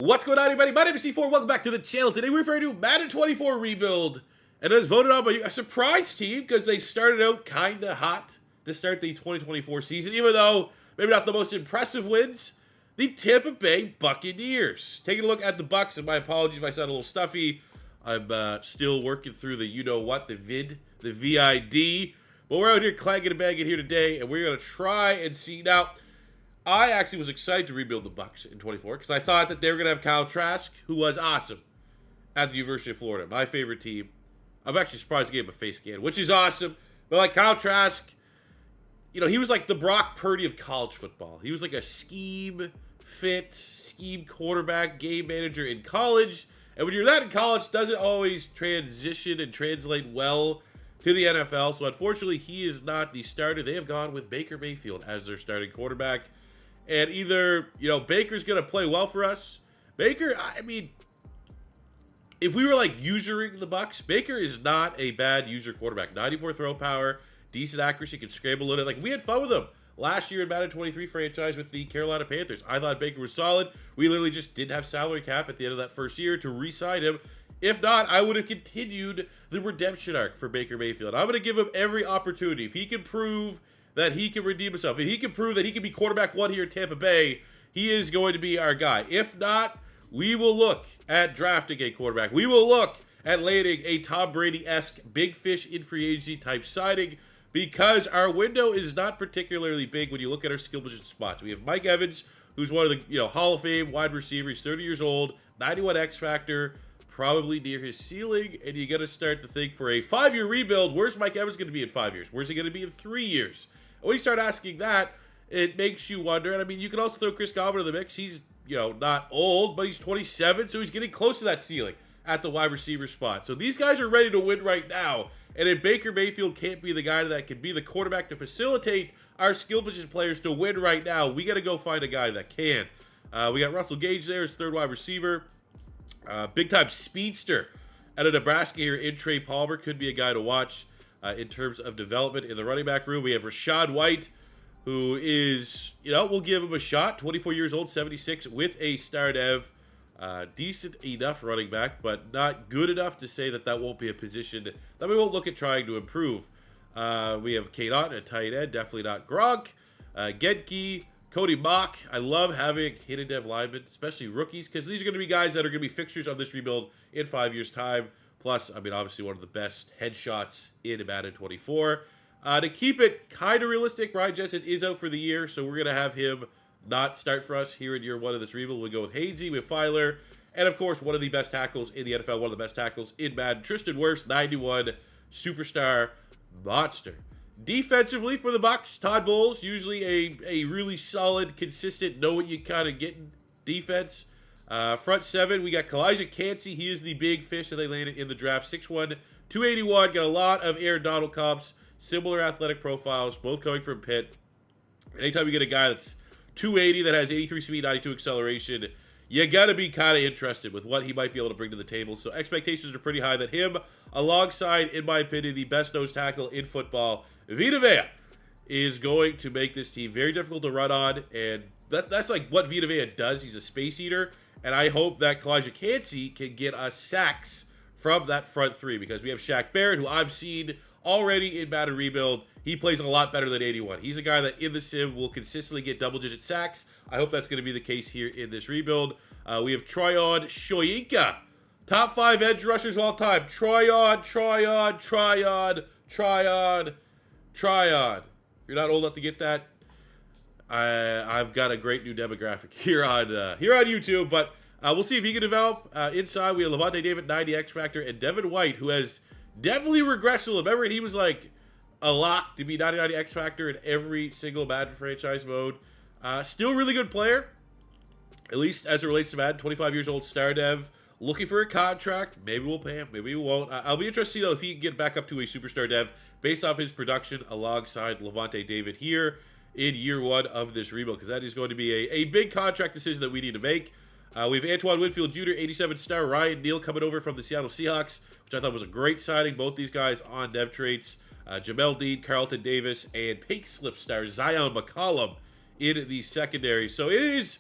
What's going on, everybody? My name is C4. Welcome back to the channel. Today we're referring to Madden 24 Rebuild, and it was voted on by a surprise team because they started out kind of hot to start the 2024 season, even though maybe not the most impressive wins. The Tampa Bay Buccaneers. Taking a look at the Bucs, and my apologies if I sound a little stuffy. I'm still working through the you-know-what, the VID. But we're out here clanging and banging here today, and we're going to try and see. Now, I actually was excited to rebuild the Bucs in 24 because I thought that they were going to have Kyle Trask, who was awesome at the University of Florida, my favorite team. I'm actually surprised they gave him a face scan, which is awesome. But like Kyle Trask, you know, he was like the Brock Purdy of college football. He was like a scheme quarterback, game manager in college. And when you're that in college, it doesn't always transition and translate well to the NFL. So unfortunately, he is not the starter. They have gone with Baker Mayfield as their starting quarterback. And either, you know, Baker's going to play well for us. Baker, I mean, if we were like usuring the Bucs, Baker is not a bad user quarterback. 94 throw power, decent accuracy, can scramble a little. Like, we had fun with him last year in Madden 23 franchise with the Carolina Panthers. I thought Baker was solid. We literally just didn't have salary cap at the end of that first year to re-sign him. If not, I would have continued the redemption arc for Baker Mayfield. I'm going to give him every opportunity. If he can prove that he can redeem himself, if he can prove that he can be quarterback one here at Tampa Bay, he is going to be our guy. If not, we will look at drafting a quarterback. We will look at landing a Tom Brady-esque big fish in free agency type signing, because our window is not particularly big when you look at our skill position spots. We have Mike Evans, who's one of the Hall of Fame wide receivers, 30 years old, 91 X factor, probably near his ceiling, and you got to start to think for a 5-year rebuild, where's Mike Evans going to be in 5 years? Where's he going to be in 3 years? And when you start asking that, it makes you wonder. And I mean, you can also throw Chris Godwin in the mix. He's, not old, but he's 27, so he's getting close to that ceiling at the wide receiver spot. So these guys are ready to win right now. And if Baker Mayfield can't be the guy that can be the quarterback to facilitate our skill position players to win right now, we got to go find a guy that can. We got Russell Gage there as third wide receiver. Big-time speedster out of Nebraska here in Trey Palmer. Could be a guy to watch in terms of development in the running back room. We have Rashad White, who is, we'll give him a shot. 24 years old, 76, with a star dev. Decent enough running back, but not good enough to say that that won't be a position that we won't look at trying to improve. We have Kate Otten at tight end, definitely not Gronk. Genke, Cody Mock. I love having hidden dev linemen, especially rookies, because these are going to be guys that are going to be fixtures of this rebuild in 5 years' time. Plus, I mean, obviously one of the best headshots in Madden 24. To keep it kind of realistic, Ryan Jensen is out for the year, so we're going to have him not start for us here in year one of this rebuild. We'll go with Hainsey, with Filer, and of course, one of the best tackles in the NFL, one of the best tackles in Madden, Tristan Wirfs, 91, superstar monster. Defensively for the Bucs, Todd Bowles, usually a really solid, consistent, know what you kind of get defense. Front seven, we got Kalijah Cansey. He is the big fish that they landed in the draft. 6'1", 281, got a lot of Aaron Donald comps, similar athletic profiles, both coming from Pitt. Anytime you get a guy that's 280 that has 83 speed, 92 acceleration, you got to be kind of interested with what he might be able to bring to the table. So expectations are pretty high that him, alongside, in my opinion, the best nose tackle in football, Vita, is going to make this team very difficult to run on. And that's like what Vita does. He's a space eater. And I hope that Kalijah Cansey can get us sacks from that front three, because we have Shaq Barrett, who I've seen already in Madden Rebuild. He plays a lot better than 81. He's a guy that in the sim will consistently get double-digit sacks. I hope that's going to be the case here in this rebuild. We have Tryon Shoyinka, top 5 edge rushers of all time. Tryon. If you're not old enough to get that, I've got a great new demographic here on YouTube. But we'll see if he can develop. Inside, we have Lavonte David, 90 X Factor, and Devin White, who has definitely regressed a little. Remember, he was like a lock to be 99 X Factor in every single Madden franchise mode. Still a really good player, at least as it relates to Madden. 25 years old, star dev, looking for a contract. Maybe we'll pay him, maybe we won't. I'll be interested to see, though, if he can get back up to a superstar dev based off his production alongside Lavonte David here in year one of this rebuild, because that is going to be a big contract decision that we need to make. We have Antoine Winfield Jr., 87 star, Ryan Neal coming over from the Seattle Seahawks, which I thought was a great signing. Both these guys on dev traits. Jamel Dean, Carlton Davis, and pink slip star Zion McCollum in the secondary. So it is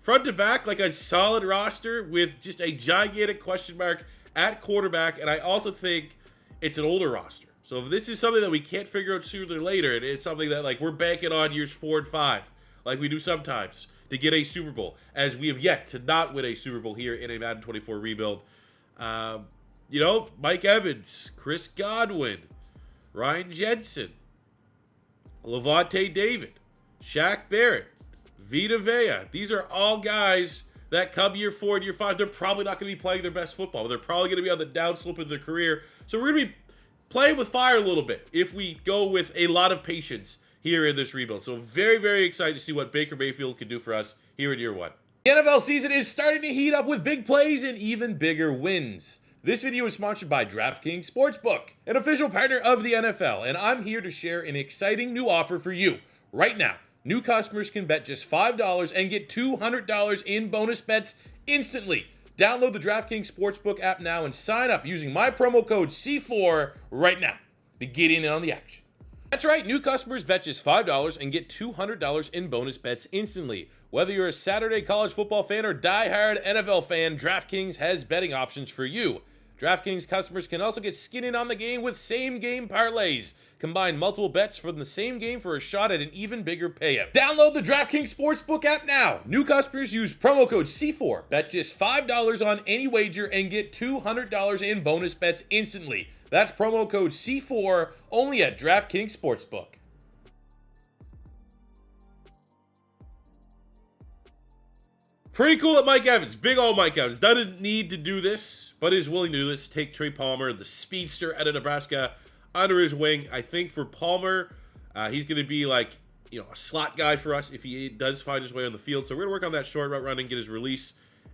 front to back, like a solid roster with just a gigantic question mark at quarterback. And I also think it's an older roster. So if this is something that we can't figure out sooner or later, and it's something that like we're banking on years 4 and 5, like we do sometimes, to get a Super Bowl, as we have yet to not win a Super Bowl here in a Madden 24 rebuild. You know, Mike Evans, Chris Godwin, Ryan Jensen, Lavonte David, Shaq Barrett, Vita. These are all guys that come year 4 and year 5, they're probably not going to be playing their best football. They're probably going to be on the downslope of their career. So we're going to be playing with fire a little bit if we go with a lot of patience here in this rebuild. So very, very excited to see what Baker Mayfield can do for us here in year 1. The NFL season is starting to heat up with big plays and even bigger wins. This video is sponsored by DraftKings Sportsbook, an official partner of the NFL, and I'm here to share an exciting new offer for you. Right now, new customers can bet just $5 and get $200 in bonus bets instantly. Download the DraftKings Sportsbook app now and sign up using my promo code C4 right now to get in on the action. That's right, new customers bet just $5 and get $200 in bonus bets instantly. Whether you're a Saturday college football fan or die-hard NFL fan, DraftKings has betting options for you. DraftKings customers can also get skin in on the game with same-game parlays. Combine multiple bets from the same game for a shot at an even bigger payout. Download the DraftKings Sportsbook app now. New customers use promo code C4. Bet just $5 on any wager and get $200 in bonus bets instantly. That's promo code C4 only at DraftKings Sportsbook. Pretty cool at Mike Evans. Big old Mike Evans. Doesn't need to do this, but is willing to do this. Take Trey Palmer, the speedster out of Nebraska, under his wing. I think for Palmer, he's going to be like, you know, a slot guy for us if he does find his way on the field. So we're going to work on that short route running, get his release,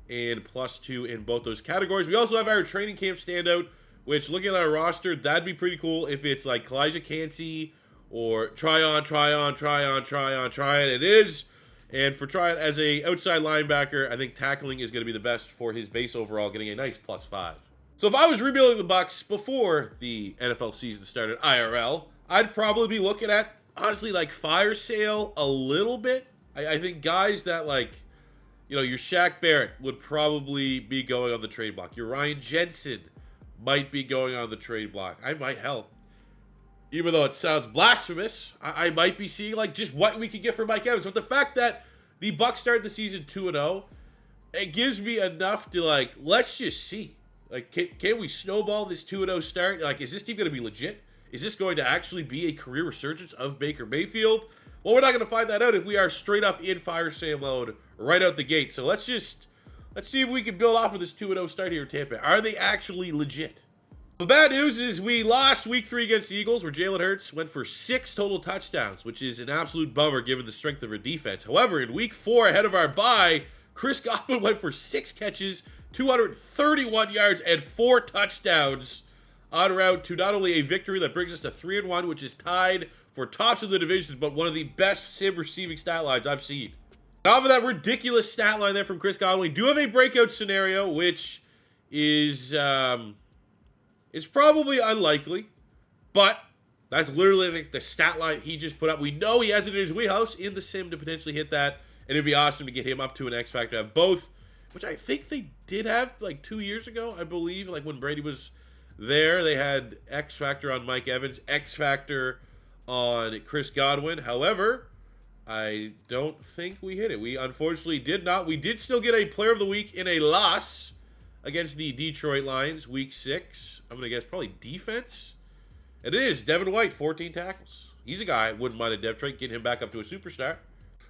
and +2 in both those categories. We also have our training camp standout, which looking at our roster, that'd be pretty cool if it's like Kalijah Cansey or try on. It is. And for Tryon as a outside linebacker, I think tackling is going to be the best for his base overall, getting a nice +5. So if I was rebuilding the Bucs before the NFL season started IRL, I'd probably be looking at, honestly, like fire sale a little bit. I think guys that like, you know, your Shaq Barrett would probably be going on the trade block. Your Ryan Jensen might be going on the trade block. I might help. Even though it sounds blasphemous, I might be seeing like just what we could get for Mike Evans. But the fact that the Bucs started the season 2-0, it gives me enough to like, let's just see. Like, can we snowball this 2-0 start? Like, is this team going to be legit? Is this going to actually be a career resurgence of Baker Mayfield? Well, we're not going to find that out if we are straight up in fire sale mode right out the gate. So let's see if we can build off of this 2-0 start here in Tampa. Are they actually legit? The bad news is we lost week 3 against the Eagles, where Jalen Hurts went for 6 total touchdowns, which is an absolute bummer given the strength of our defense. However, in week 4, ahead of our bye, Chris Godwin went for 6 catches, 231 yards, and 4 touchdowns en route to not only a victory that brings us to 3-1, which is tied for tops of the division, but one of the best sim receiving stat lines I've seen. Off of that ridiculous stat line there from Chris Godwin, we do have a breakout scenario, which is it's probably unlikely, but that's literally the stat line he just put up. We know he has it in his wheelhouse in the sim to potentially hit that, and it'd be awesome to get him up to an X Factor. Have both, which I think they did have like 2 years ago, I believe. Like when Brady was there, they had X Factor on Mike Evans, X Factor on Chris Godwin. However, I don't think we hit it. We unfortunately did not. We did still get a Player of the Week in a loss against the Detroit Lions, week 6. I'm going to guess probably defense. And it is Devin White, 14 tackles. He's a guy I wouldn't mind a dev trade, getting him back up to a superstar.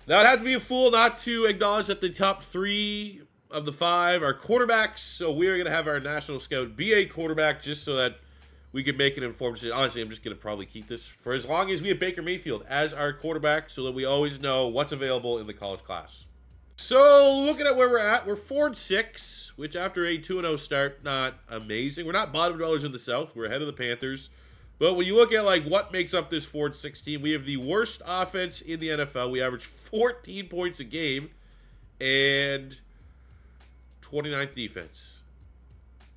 Now, I'd have to be a fool not to acknowledge that the top 3 of the 5 are quarterbacks. So we are going to have our national scout be a quarterback just so that we can make an informed decision. Honestly, I'm just going to probably keep this for as long as we have Baker Mayfield as our quarterback so that we always know what's available in the college class. So, looking at where we're at, we're 4-6, which after a 2-0 start, not amazing. We're not bottom dwellers in the South. We're ahead of the Panthers. But when you look at like what makes up this 4-6 team, we have the worst offense in the NFL. We average 14 points a game and 29th defense.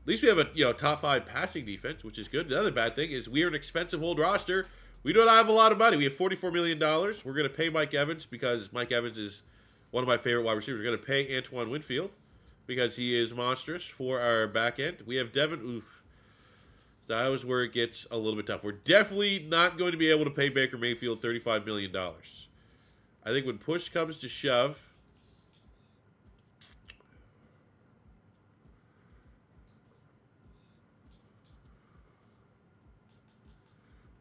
At least we have a top 5 passing defense, which is good. The other bad thing is we are an expensive old roster. We don't have a lot of money. We have $44 million. We're going to pay Mike Evans because Mike Evans is one of my favorite wide receivers. We're going to pay Antoine Winfield because he is monstrous for our back end. We have Devin. Oof. That was where it gets a little bit tough. We're definitely not going to be able to pay Baker Mayfield $35 million. I think when push comes to shove,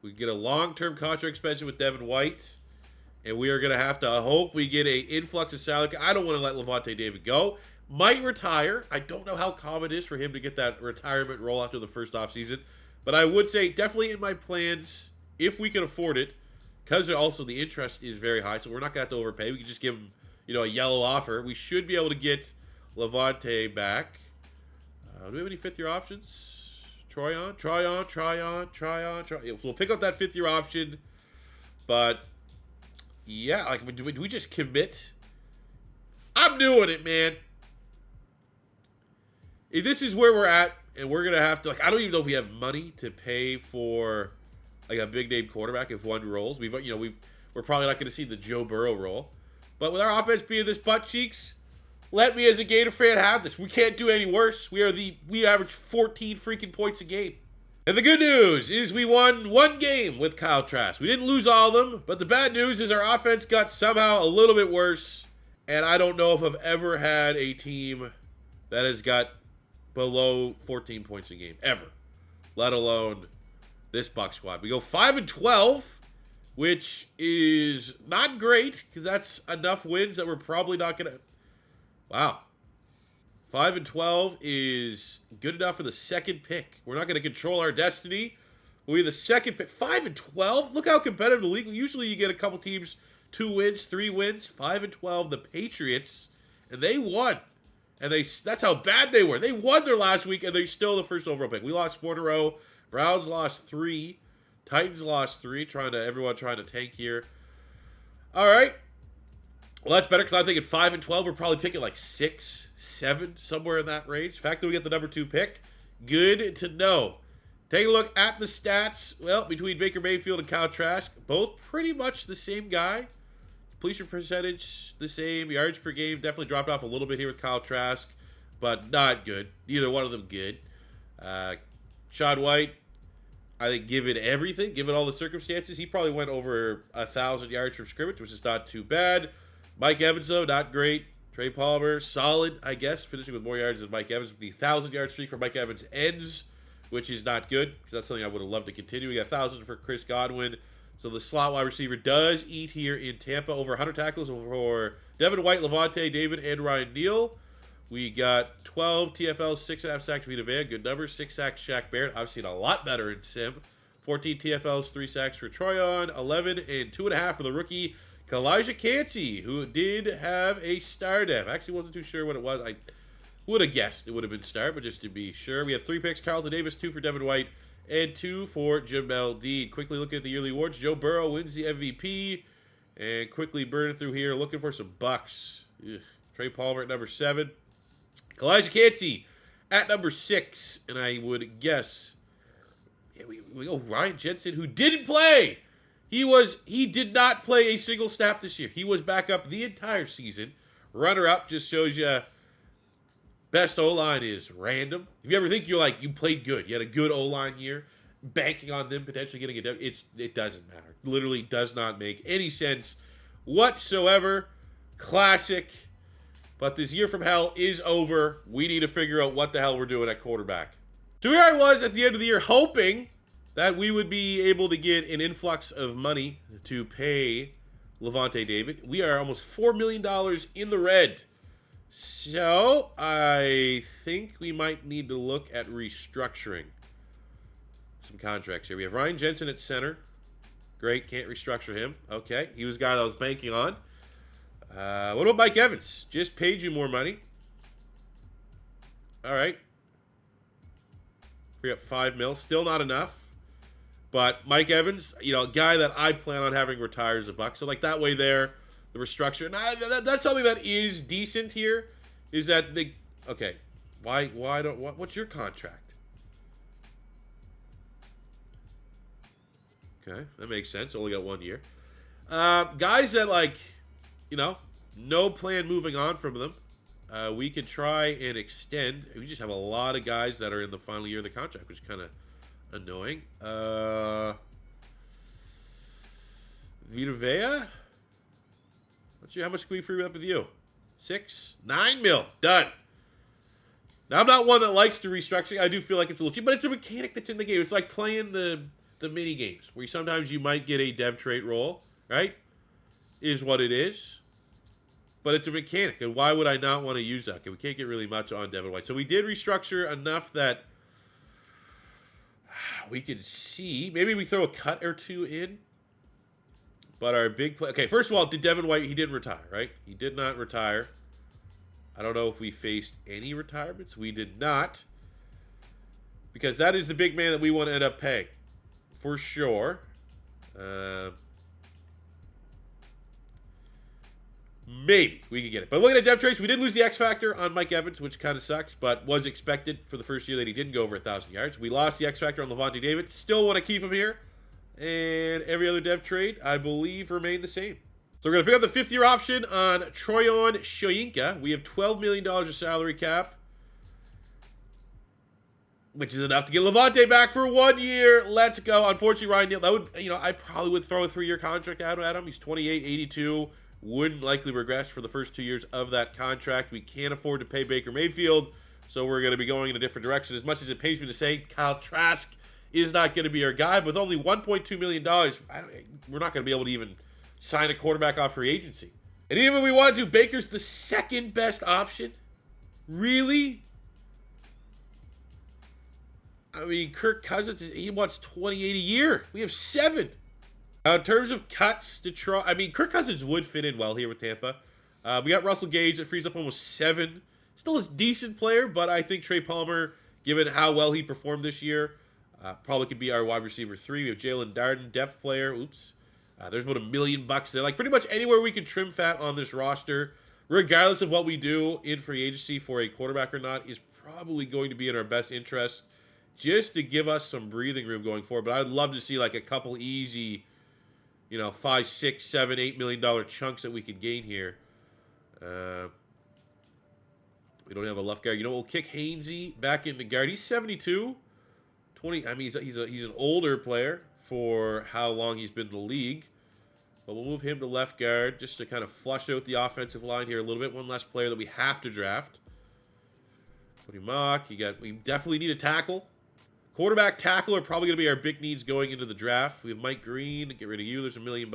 we get a long-term contract extension with Devin White, and we are going to have to hope we get an influx of salary. I don't want to let Lavonte David go. Might retire. I don't know how common it is for him to get that retirement role after the first offseason, but I would say definitely in my plans, if we can afford it, because also the interest is very high, so we're not going to have to overpay. We can just give him, a yellow offer. We should be able to get Lavonte back. Do we have any fifth-year options? Try on. So we'll pick up that fifth-year option, but yeah, like, do we just commit? I'm doing it, man. If this is where we're at, and we're gonna have to, like, I don't even know if we have money to pay for like a big name quarterback if one rolls. We're probably not gonna see the Joe Burrow roll, but with our offense being this butt cheeks, let me as a Gator fan have this. We can't do any worse. We average 14 freaking points a game. And the good news is we won one game with Kyle Trask. We didn't lose all of them, but the bad news is our offense got somehow a little bit worse. And I don't know if I've ever had a team that has got below 14 points a game, ever. Let alone this Buck squad. We go 5-12, which is not great, because that's enough wins that we're probably not going to... Wow. 5-12 is good enough for the second pick. We're not going to control our destiny. We're the second pick. 5-12? Look how competitive the league. Usually you get a couple teams, 2 wins, 3 wins. 5-12, the Patriots, and they won. And that's how bad they were. They won their last week, and they're still the first overall pick. We lost 4 in a row. Browns lost 3. Titans lost 3. Everyone trying to tank here. All right. Well, that's better because I think at 5-12, we're probably picking like 6, 7, somewhere in that range. The fact that we get the number 2 pick, good to know. Take a look at the stats. Well, between Baker Mayfield and Kyle Trask, both pretty much the same guy. Completion percentage, the same. Yards per game definitely dropped off a little bit here with Kyle Trask, but not good. Neither one of them good. Shad White, I think given everything, given all the circumstances, he probably went over 1,000 yards from scrimmage, which is not too bad. Mike Evans, though, not great. Trey Palmer, solid, I guess, finishing with more yards than Mike Evans. The 1,000-yard streak for Mike Evans ends, which is not good, because that's something I would have loved to continue. We got 1,000 for Chris Godwin. So the slot wide receiver does eat here in Tampa. Over 100 tackles for Devin White, Lavonte David, and Ryan Neal. We got 12 TFLs, 6.5 sacks for Vita. Good number. 6 sacks Shaq Barrett. I've seen a lot better in Sim. 14 TFLs, 3 sacks for Troyon. 11 and 2.5 for the rookie Kalijah Cansey, who did have a star def. Actually wasn't too sure what it was. I would have guessed it would have been star, but just to be sure. We have 3 picks. Carlton Davis, 2 for Devin White, and 2 for Jamel Dean. Quickly looking at the yearly awards. Joe Burrow wins the MVP. And quickly burning through here, looking for some bucks. Ugh. Trey Palmer at number 7. Kalijah Cansey at number 6. And I would guess, yeah, we go Ryan Jensen, who didn't play. He did not play a single snap this year. He was back up the entire season. Runner-up just shows you best O-line is random. If you ever think you played good, you had a good O-line year, banking on them potentially getting a W, it doesn't matter. Literally does not make any sense whatsoever. Classic. But this year from hell is over. We need to figure out what the hell we're doing at quarterback. So here I was at the end of the year hoping that we would be able to get an influx of money to pay Lavonte David. We are almost $4 million in the red. So I think we might need to look at restructuring some contracts here. We have Ryan Jensen at center. Great, can't restructure him. Okay, he was the guy that I was banking on. What about Mike Evans? Just paid you more money. All right. Free up $5 million. Still not enough. But Mike Evans, a guy that I plan on having retire as a Buck. So, that way there, the restructure. And that's something that is decent here, is that okay, what's your contract? Okay, that makes sense. Only got 1 year. Guys that, no plan moving on from them. We can try and extend. We just have a lot of guys that are in the final year of the contract, which is kind of annoying. Vita. How much can we free up with you? 6, 9 mil. Done. Now, I'm not one that likes to restructuring. I do feel like it's a little cheap, but it's a mechanic that's in the game. It's like playing the mini games, where sometimes you might get a dev trait roll, right? Is what it is. But it's a mechanic, and why would I not want to use that? Okay, we can't get really much on Devin White. So we did restructure enough that we can see. Maybe we throw a cut or two in. But our big play... Okay, first of all, did Devin White... He didn't retire, right? He did not retire. I don't know if we faced any retirements. We did not. Because that is the big man that we want to end up paying. For sure. Maybe we could get it. But looking at depth traits, we did lose the X Factor on Mike Evans, which kind of sucks, but was expected for the first year that he didn't go over 1,000 yards. We lost the X Factor on Lavonte David. Still want to keep him here. And every other dev trait, I believe, remained the same. So we're going to pick up the fifth-year option on Troyan Shoyinka. We have $12 million of salary cap, which is enough to get Lavonte back for 1 year. Let's go. Unfortunately, Ryan Neal, that would, I probably would throw a 3-year contract out at him. He's 28, 82. Wouldn't likely regress for the first 2 years of that contract. We can't afford to pay Baker Mayfield, so we're going to be going in a different direction. As much as it pains me to say, Kyle Trask is not going to be our guy. With only $1.2 million, we're not going to be able to even sign a quarterback off free agency. And even if we want to, Baker's the second best option? Really? I mean, Kirk Cousins, he wants $28 a year. We have 7. In terms of cuts to try, I mean, Kirk Cousins would fit in well here with Tampa. We got Russell Gage that frees up almost 7. Still a decent player, but I think Trey Palmer, given how well he performed this year, probably could be our wide receiver 3. We have Jalen Darden, depth player. Oops. There's about $1 million there. Like, pretty much anywhere we can trim fat on this roster, regardless of what we do in free agency for a quarterback or not, is probably going to be in our best interest, just to give us some breathing room going forward. But I'd love to see, like, a couple easy, $5, $6, $7, $8 million chunks that we could gain here. We don't have a left guard. We'll kick Hainsey back in the guard. He's 72. 20. I mean, he's an older player for how long he's been in the league. But we'll move him to left guard just to kind of flush out the offensive line here a little bit. One less player that we have to draft. Tony Mock. We definitely need a tackle. Quarterback, tackle are probably going to be our big needs going into the draft. We have Mike Green. Get rid of you. There's $1 million.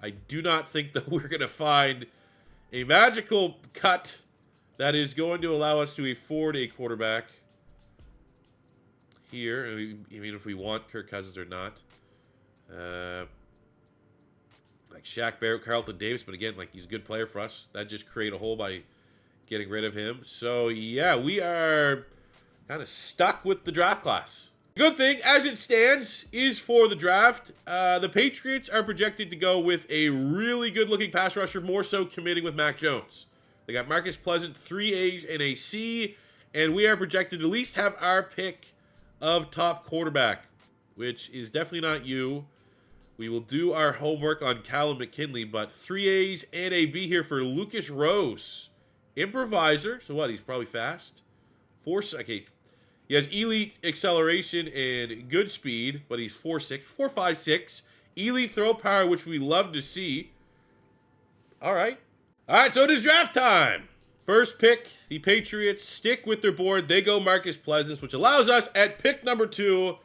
I do not think that we're going to find a magical cut that is going to allow us to afford a quarterback here, even if we want Kirk Cousins or not. Like Shaq Barrett, Carlton Davis, but again, like, he's a good player for us. That just create a hole by getting rid of him. So yeah, we are kind of stuck with the draft class. The good thing, as it stands, is for the draft, the Patriots are projected to go with a really good-looking pass rusher, more so committing with Mac Jones. They got Marcus Pleasant, 3 A's and a C, and we are projected to at least have our pick of top quarterback, which is definitely not you. We will do our homework on Callum McKinley, but 3 A's and a B here for Lucas Rose. Improviser, so what, he's probably fast? Okay, he has elite acceleration and good speed, but he's 4'6", 4'5'6". Elite throw power, which we love to see. All right, so it is draft time. First pick, the Patriots stick with their board. They go Marcus Pleasant, which allows us at pick number 2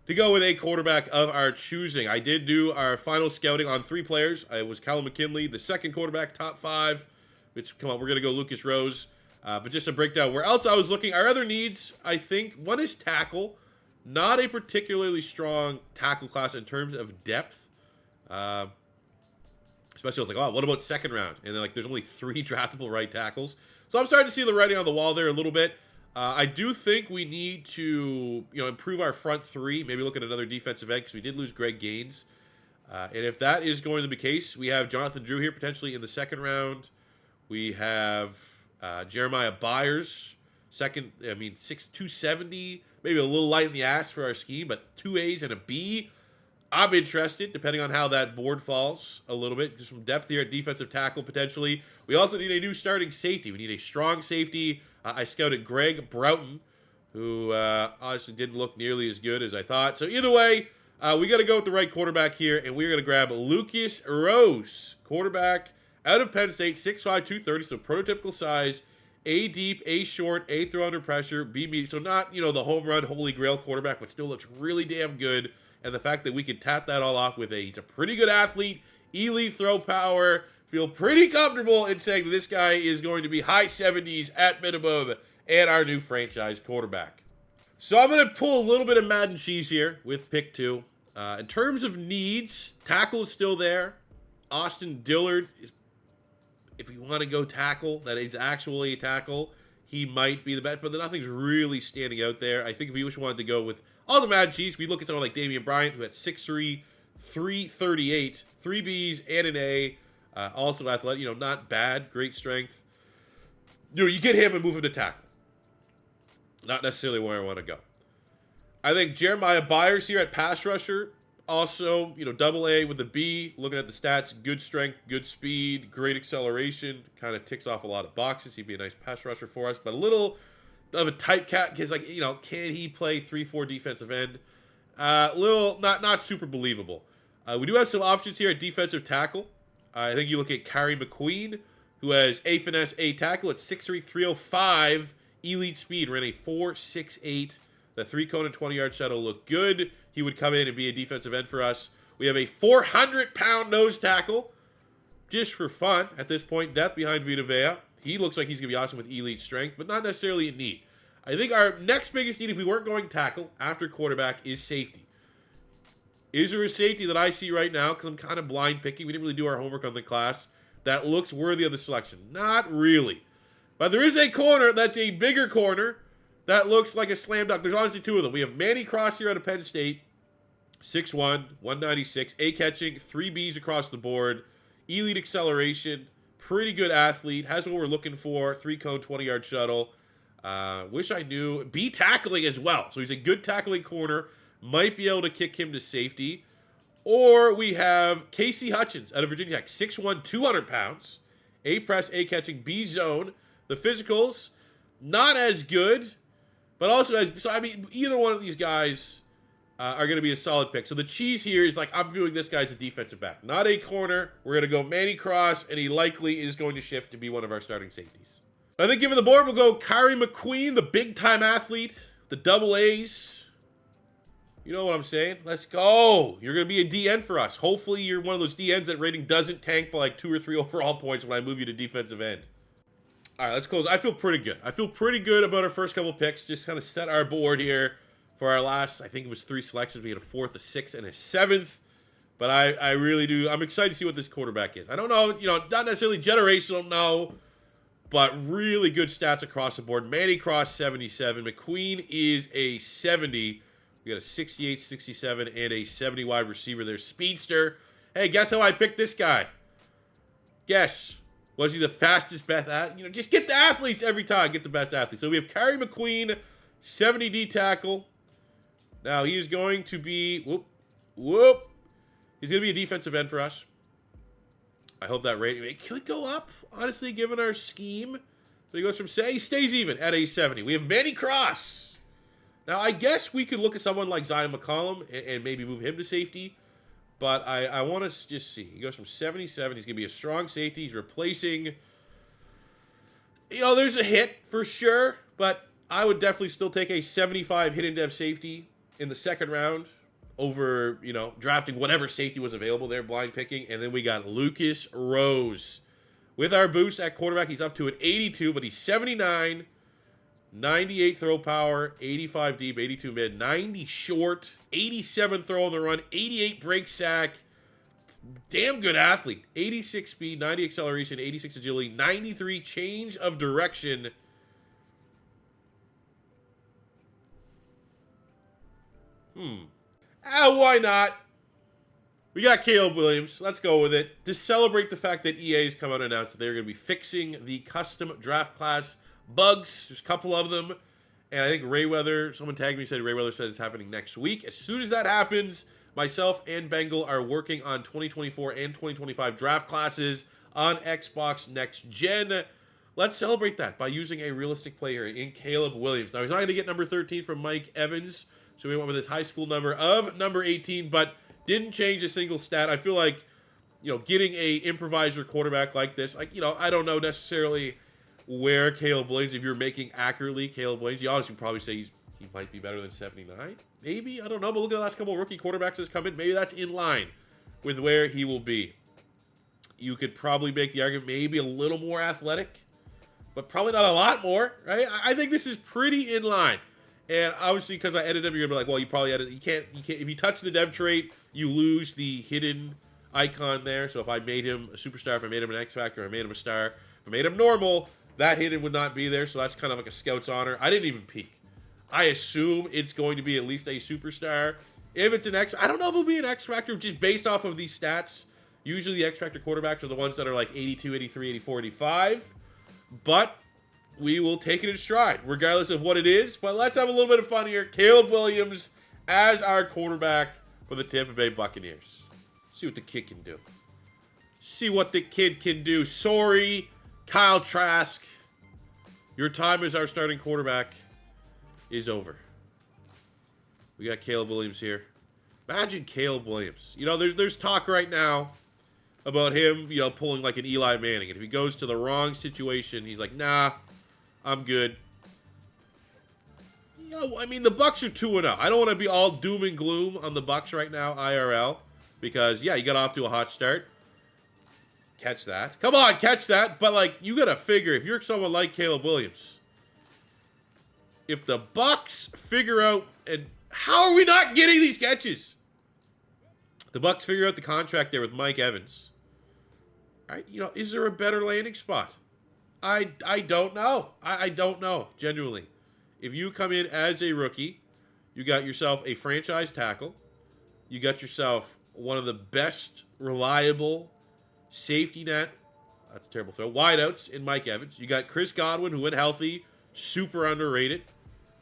to go with a quarterback of our choosing. I did do our final scouting on 3 players. It was Callum McKinley, the second quarterback, top 5. Which, come on, we're going to go Lucas Rose. But just a breakdown. Where else I was looking, our other needs, I think, one is tackle. Not a particularly strong tackle class in terms of depth. Especially, I was like, oh, what about second round? And then, like, there's only 3 draftable right tackles. So I'm starting to see the writing on the wall there a little bit. I do think we need to, improve our front 3. Maybe look at another defensive end, because we did lose Greg Gaines. And if that is going to be the case, we have Jonathan Drew here potentially in the second round. We have Jeremiah Byers, 270, maybe a little light in the ass for our scheme, but 2 A's and a B. I'm interested, depending on how that board falls a little bit. There's some depth here at defensive tackle, potentially. We also need a new starting safety. We need a strong safety. I scouted Greg Broughton, who honestly didn't look nearly as good as I thought. So either way, we got to go with the right quarterback here, and we're going to grab Lucas Rose, quarterback out of Penn State, 6'5", 230, so prototypical size, A deep, A short, A throw under pressure, B medium. So not, the home run, holy grail quarterback, but still looks really damn good. And the fact that we can tap that all off with he's a pretty good athlete, elite throw power, feel pretty comfortable in saying that this guy is going to be high 70s at minimum and our new franchise quarterback. So I'm going to pull a little bit of Madden cheese here with pick 2. In terms of needs, tackle is still there. Austin Dillard is, if we want to go tackle, that is actually a tackle, he might be the best, but nothing's really standing out there. I think if we just wanted to go with all the Madden cheese, we look at someone like Damian Bryant, who had 6'3", 338, 3 Bs and an A. Also athletic, not bad, great strength. You get him and move him to tackle. Not necessarily where I want to go. I think Jeremiah Byers here at pass rusher, also, double A with a B, looking at the stats, good strength, good speed, great acceleration, kind of ticks off a lot of boxes. He'd be a nice pass rusher for us, but a little of a tight cat, because, can he play 3-4 defensive end? Little, not super believable. We do have some options here at defensive tackle. I think you look at Kari McQueen, who has A finesse, A tackle at 6'3", 305, elite speed, ran a 4.68. The 3-cone and 20-yard shuttle look good. He would come in and be a defensive end for us. We have a 400-pound nose tackle, just for fun at this point, depth behind Vita. He looks like he's going to be awesome with elite strength, but not necessarily a need. I think our next biggest need, if we weren't going tackle after quarterback, is safety. Is there a safety that I see right now, because I'm kind of blind picking, we didn't really do our homework on the class, that looks worthy of the selection? Not really. But there is a corner that's a bigger corner that looks like a slam dunk. There's honestly 2 of them. We have Manny Cross here out of Penn State, 6'1", 196, A catching, 3 Bs across the board, elite acceleration, pretty good athlete, has what we're looking for, 3-cone, 20-yard shuttle. Wish I knew. B tackling as well. So he's a good tackling corner. Might be able to kick him to safety. Or we have Casey Hutchins out of Virginia Tech, 6'1", 200 pounds, A press, A catching, B zone. The physicals, not as good, but also either one of these guys are going to be a solid pick. So the cheese here is I'm viewing this guy as a defensive back, not a corner. We're going to go Manny Cross, and he likely is going to shift to be one of our starting safeties. I think given the board, we'll go Kari McQueen, the big-time athlete, the double A's. You know what I'm saying? Let's go. You're going to be a DN for us. Hopefully you're one of those DNs that rating doesn't tank by 2 or 3 overall points when I move you to defensive end. All right, let's close. I feel pretty good. I feel pretty good about our first couple picks. Just kind of set our board here for our last, I think it was 3 selections. We had a 4th, a 6th, and a 7th. But I really do. I'm excited to see what this quarterback is. I don't know, not necessarily generational, no. But really good stats across the board. Manny Cross, 77. McQueen is a 70. We got a 68, 67, and a 70 wide receiver there. Speedster. Hey, guess how I picked this guy? Guess. Was he the fastest best athlete? Just get the athletes every time. Get the best athletes. So we have Kari McQueen, 70 D tackle. Now he's going to be, whoop. He's going to be a defensive end for us. I hope that rating, it could go up, honestly, given our scheme. But he goes from, he stays even at a 70. We have Manny Cross. Now I guess we could look at someone like Zion McCollum and maybe move him to safety. But I want to just see. He goes from 77. He's going to be a strong safety. He's replacing... there's a hit for sure. But I would definitely still take a 75 hidden dev safety in the 2nd round over, drafting whatever safety was available there, blind picking. And then we got Lucas Rose. With our boost at quarterback, he's up to an 82, but he's 79. 98 throw power, 85 deep, 82 mid, 90 short, 87 throw on the run, 88 break sack. Damn good athlete. 86 speed, 90 acceleration, 86 agility, 93 change of direction. Why not? We got Caleb Williams. Let's go with it. To celebrate the fact that EA has come out and announced that they're going to be fixing the custom draft class bugs. There's a couple of them. And I think someone tagged me and said Rayweather said it's happening next week. As soon as that happens, myself and Bengal are working on 2024 and 2025 draft classes on Xbox Next Gen. Let's celebrate that by using a realistic player in Caleb Williams. Now, he's not going to get number 13 from Mike Evans, so we went with his high school number of number 18, but didn't change a single stat. I feel like, getting a improviser quarterback like this, I don't know necessarily where Caleb Williams, if you're making accurately Caleb Williams, you obviously probably say he might be better than 79. Maybe, I don't know, but look at the last couple of rookie quarterbacks that's come in. Maybe that's in line with where he will be. You could probably make the argument maybe a little more athletic, but probably not a lot more, right? I think this is pretty in line. And obviously, because I edited him, you're gonna be like, well, you probably edited. You can't. If you touch the dev trait, you lose the hidden icon there. So if I made him a superstar, if I made him an X Factor, if I made him a star, if I made him normal, that hidden would not be there. So that's kind of like a scout's honor. I didn't even peek. I assume it's going to be at least a superstar. If it's an X, I don't know if it'll be an X Factor just based off of these stats. Usually the X Factor quarterbacks are the ones that are like 82, 83, 84, 85. But we will take it in stride, regardless of what it is. But let's have a little bit of fun here. Caleb Williams as our quarterback for the Tampa Bay Buccaneers. See what the kid can do. See what the kid can do. Sorry, Kyle Trask. Your time as our starting quarterback is over. We got Caleb Williams here. Imagine Caleb Williams. There's talk right now about him, pulling like an Eli Manning. And if he goes to the wrong situation, he's like, nah, I'm good. The Bucs are 2-0. I don't want to be all doom and gloom on the Bucs right now, IRL, because, yeah, you got off to a hot start. Catch that. Come on, catch that. But, you got to figure, if you're someone like Caleb Williams, if the Bucs figure out, and how are we not getting these catches? The Bucs figure out the contract there with Mike Evans. All right, is there a better landing spot? I don't know. I don't know, genuinely. If you come in as a rookie, you got yourself a franchise tackle. You got yourself one of the best reliable safety net, that's a terrible throw, wideouts in Mike Evans. You got Chris Godwin, who went healthy, super underrated.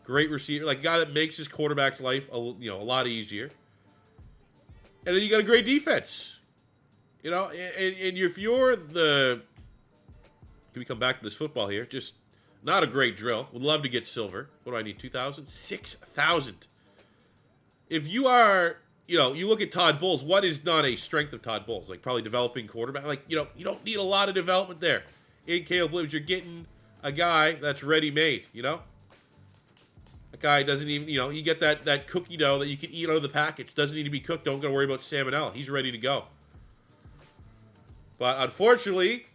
Great receiver, a guy that makes his quarterback's life a lot easier. And then you got a great defense. And if you're can we come back to this football here? Just not a great drill. Would love to get silver. What do I need? 2,000? 6,000. If you are, you look at Todd Bowles, what is not a strength of Todd Bowles? Probably developing quarterback. You don't need a lot of development there. In Caleb Williams, you're getting a guy that's ready-made, A guy doesn't even, you get that cookie dough that you can eat out of the package. Doesn't need to be cooked. Don't got to worry about salmonella. He's ready to go. But unfortunately,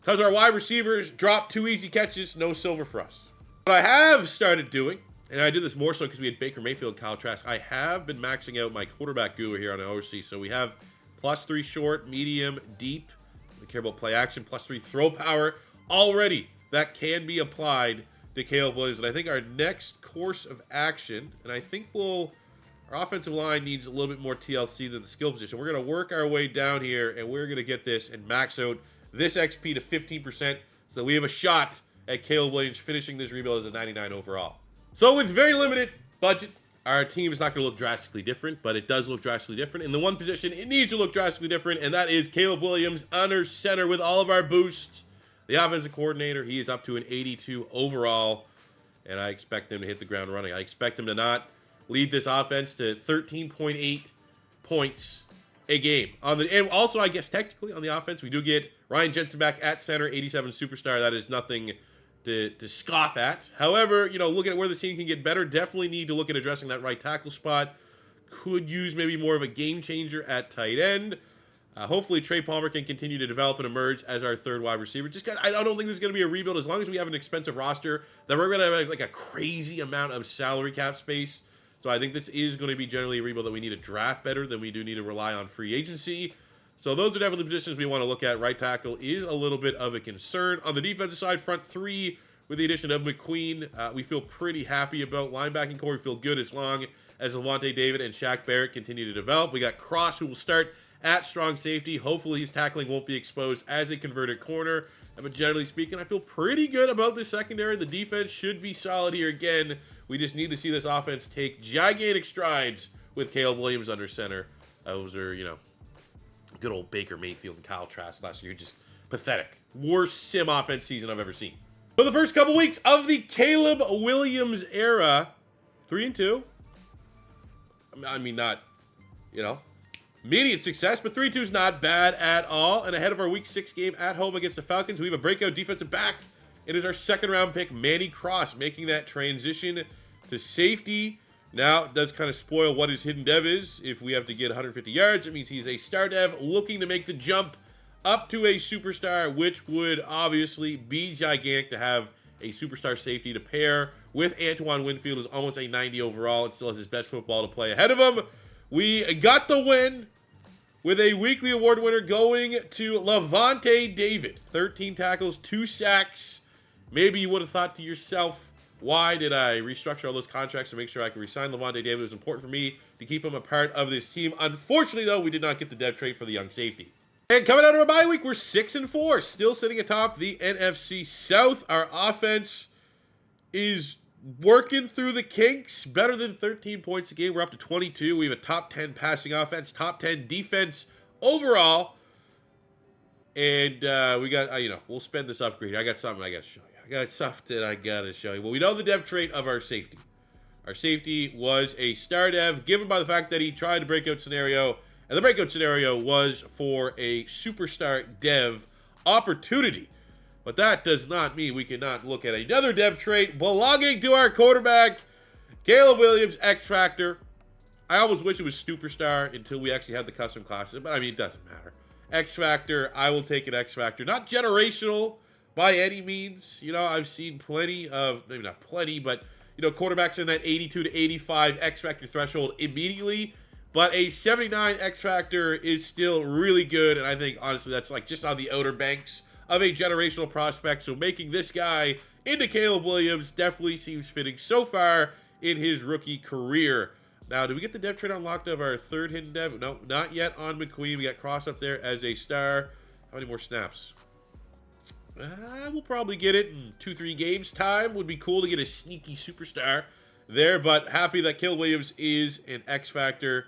because our wide receivers dropped 2 easy catches, no silver for us. What I have started doing, and I did this more so because we had Baker Mayfield, Kyle Trask, I have been maxing out my quarterback guru here on OC. So we have +3 short, medium, deep. We care about play action, +3 throw power. Already, that can be applied to Caleb Williams. And I think our next course of action, and I think our offensive line needs a little bit more TLC than the skill position. We're going to work our way down here, and we're going to get this and max out this XP to 15%, so we have a shot at Caleb Williams finishing this rebuild as a 99 overall. So with very limited budget, our team is not going to look drastically different, but it does look drastically different. In the one position, it needs to look drastically different, and that is Caleb Williams under center with all of our boosts. The offensive coordinator, he is up to an 82 overall, and I expect him to hit the ground running. I expect him to not lead this offense to 13.8 points a game. And also, I guess, technically, on the offense, we do get Ryan Jensen back at center, 87 superstar. That is nothing to scoff at. However, looking at where the team can get better, definitely need to look at addressing that right tackle spot. Could use maybe more of a game changer at tight end. Hopefully, Trey Palmer can continue to develop and emerge as our third wide receiver. I don't think this is going to be a rebuild. As long as we have an expensive roster, then we're going to have a crazy amount of salary cap space. So I think this is going to be generally a rebuild that we need to draft better than we do need to rely on free agency. So those are definitely the positions we want to look at. Right tackle is a little bit of a concern. On the defensive side, front three, with the addition of McQueen, we feel pretty happy about. Linebacking core, we feel good as long as Lavonte David and Shaq Barrett continue to develop. We got Cross, who will start at strong safety. Hopefully his tackling won't be exposed as a converted corner. But generally speaking, I feel pretty good about the secondary. The defense should be solid here again. We just need to see this offense take gigantic strides with Caleb Williams under center. Those are, you know, good old Baker Mayfield and Kyle Trask last year. Just pathetic. Worst sim offense season I've ever seen. For the first couple weeks of the Caleb Williams era, 3-2. I mean, not, you know, immediate success, but 3-2 is not bad at all. And ahead of our Week 6 game at home against the Falcons, we have a breakout defensive back. It is our second-round pick, Manny Cross, making that transition to safety. Now, it does kind of spoil what his hidden dev is. If we have to get 150 yards, it means he's a star dev looking to make the jump up to a superstar, which would obviously be gigantic to have a superstar safety to pair with Antoine Winfield, who's almost a 90 overall and still has his best football to play ahead of him. We got the win with a weekly award winner going to Lavonte David. 13 tackles, 2 sacks. Maybe you would have thought to yourself, why did I restructure all those contracts to make sure I could resign Lavonte David? It was important for me to keep him a part of this team. Unfortunately, though, we did not get the dev trade for the young safety. And coming out of our bye week, we're 6-4, still sitting atop the NFC South. Our offense is working through the kinks, better than 13 points a game. We're up to 22. We have a top 10 passing offense, top 10 defense overall. And we got, you know, we'll spend this upgrade. I got something I got to show you. Well, we know the dev trait of our safety. Our safety was a star dev, given by the fact that he tried a breakout scenario. And the breakout scenario was for a superstar dev opportunity. But that does not mean we cannot look at another dev trait belonging to our quarterback, Caleb Williams, X Factor. I always wish it was superstar until we actually had the custom classes, but I mean, it doesn't matter. X Factor, I will take an X Factor. Not generational by any means. You know, I've seen plenty of, maybe not plenty, but, you know, quarterbacks in that 82 to 85 X Factor threshold immediately. But a 79 X Factor is still really good, and I think, honestly, that's like just on the outer banks of a generational prospect. So making this guy into Caleb Williams definitely seems fitting so far in his rookie career. Now, did we get the dev trait unlocked of our third hidden dev? No, not yet on McQueen. We got Cross up there as a star. How many more snaps? We'll probably get it in 2-3 games time. Would be cool to get a sneaky superstar there, but happy that Caleb Williams is an X Factor.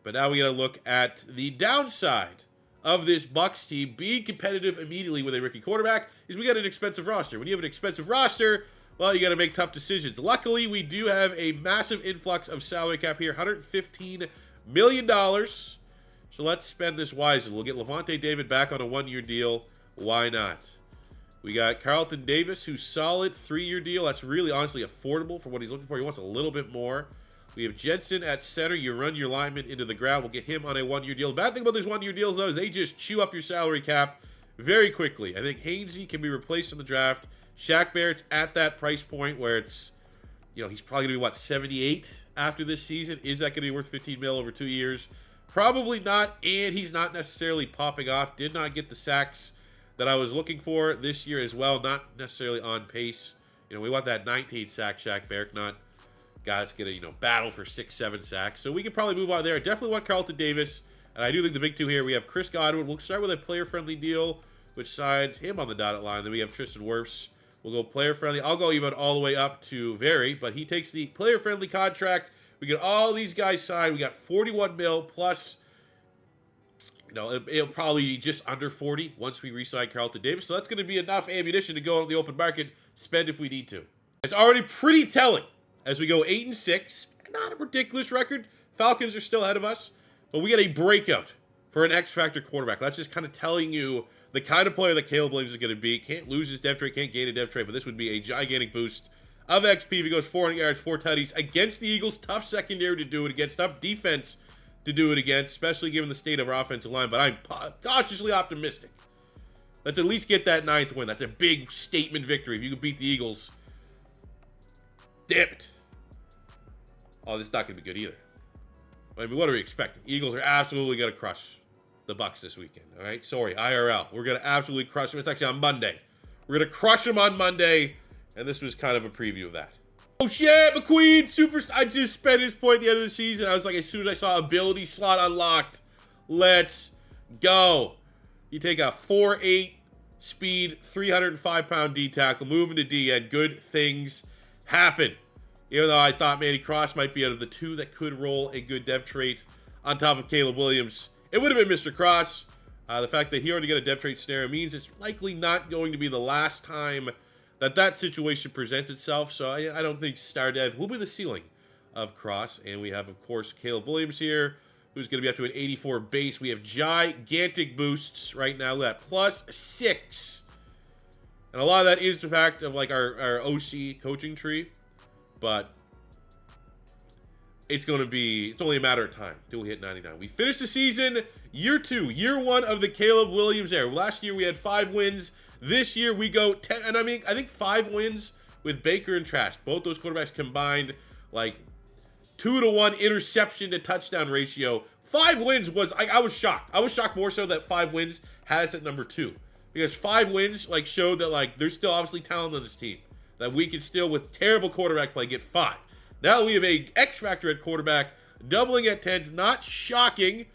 But now we got to look at the downside of this Bucs team being competitive immediately with a rookie quarterback is we got an expensive roster. When you have an expensive roster, well, you got to make tough decisions. Luckily, we do have a massive influx of salary cap here, $115 million. So let's spend this wisely. We'll get Lavonte David back on a 1-year deal. Why not? We got Carlton Davis, who's solid, 3-year deal. That's really, honestly, affordable for what he's looking for. He wants a little bit more. We have Jensen at center. You run your lineman into the ground. We'll get him on a 1-year deal. The bad thing about these 1-year deals, though, is they just chew up your salary cap very quickly. I think Hainsey can be replaced in the draft. Shaq Barrett's at that price point where it's, you know, he's probably going to be, what, 78 after this season? Is that going to be worth $15 million over 2 years? Probably not, and he's not necessarily popping off. Did not get the sacks that I was looking for this year as well. Not necessarily on pace. You know, we want that 19 sack Shaq Barrett, not guy that's going to, you know, battle for 6-7 sacks. So we could probably move on there. I definitely want Carlton Davis. And I do think the big two here, we have Chris Godwin. We'll start with a player-friendly deal, which signs him on the dotted line. Then we have Tristan Wirfs. We'll go player-friendly. I'll go even all the way up to Very, but he takes the player-friendly contract. We get all these guys signed. We got 41 mil plus, you know, it'll probably be just under 40 once we re-sign Carlton Davis. So that's going to be enough ammunition to go on the open market, spend if we need to. It's already pretty telling as we go 8-6. Not a ridiculous record. Falcons are still ahead of us, but we get a breakout for an X-Factor quarterback. That's just kind of telling you the kind of player that Caleb Williams is going to be. Can't lose his dev trait, can't gain a dev trait, but this would be a gigantic boost of XP if he goes 400 yards, 4 tutties against the Eagles. Tough secondary to do it against, tough defense to do it against, especially given the state of our offensive line. But I'm cautiously optimistic. Let's at least get that 9th win. That's a big statement victory. If you can beat the Eagles, damn it. Oh, this is not going to be good either. I mean, what are we expecting? Eagles are absolutely going to crush the Bucs this weekend. All right, sorry, IRL. We're going to absolutely crush them. It's actually on Monday. We're going to crush them on Monday, and this was kind of a preview of that. Oh shit, McQueen, super. I just spent his point at the end of the season. I was like, as soon as I saw ability slot unlocked, let's go. You take a 4.8 speed, 305-pound D tackle, moving to D, and good things happen. Even though I thought Manny Cross might be out of the two that could roll a good dev trait on top of Caleb Williams, it would have been Mr. Cross. The fact that he already got a dev trait scenario means it's likely not going to be the last time that situation presents itself. So I don't think Star Dev will be the ceiling of Cross. And we have, of course, Caleb Williams here, who's going to be up to an 84 base. We have gigantic boosts right now. Look at that, +6. And a lot of that is the fact of like our OC coaching tree. But it's only a matter of time till we hit 99. We finished the season, year 2, year 1 of the Caleb Williams era. Last year we had 5 wins. This year we go 10, and I think 5 wins with Baker and Trask. Both those quarterbacks combined, like 2-to-1 interception to touchdown ratio. 5 wins was, I was shocked. I was shocked more so that 5 wins has at number 2. Because 5 wins, like, showed that, like, there's still obviously talent on this team. That we can still, with terrible quarterback play, get 5. Now we have a X factor at quarterback, doubling at 10s. Not shocking.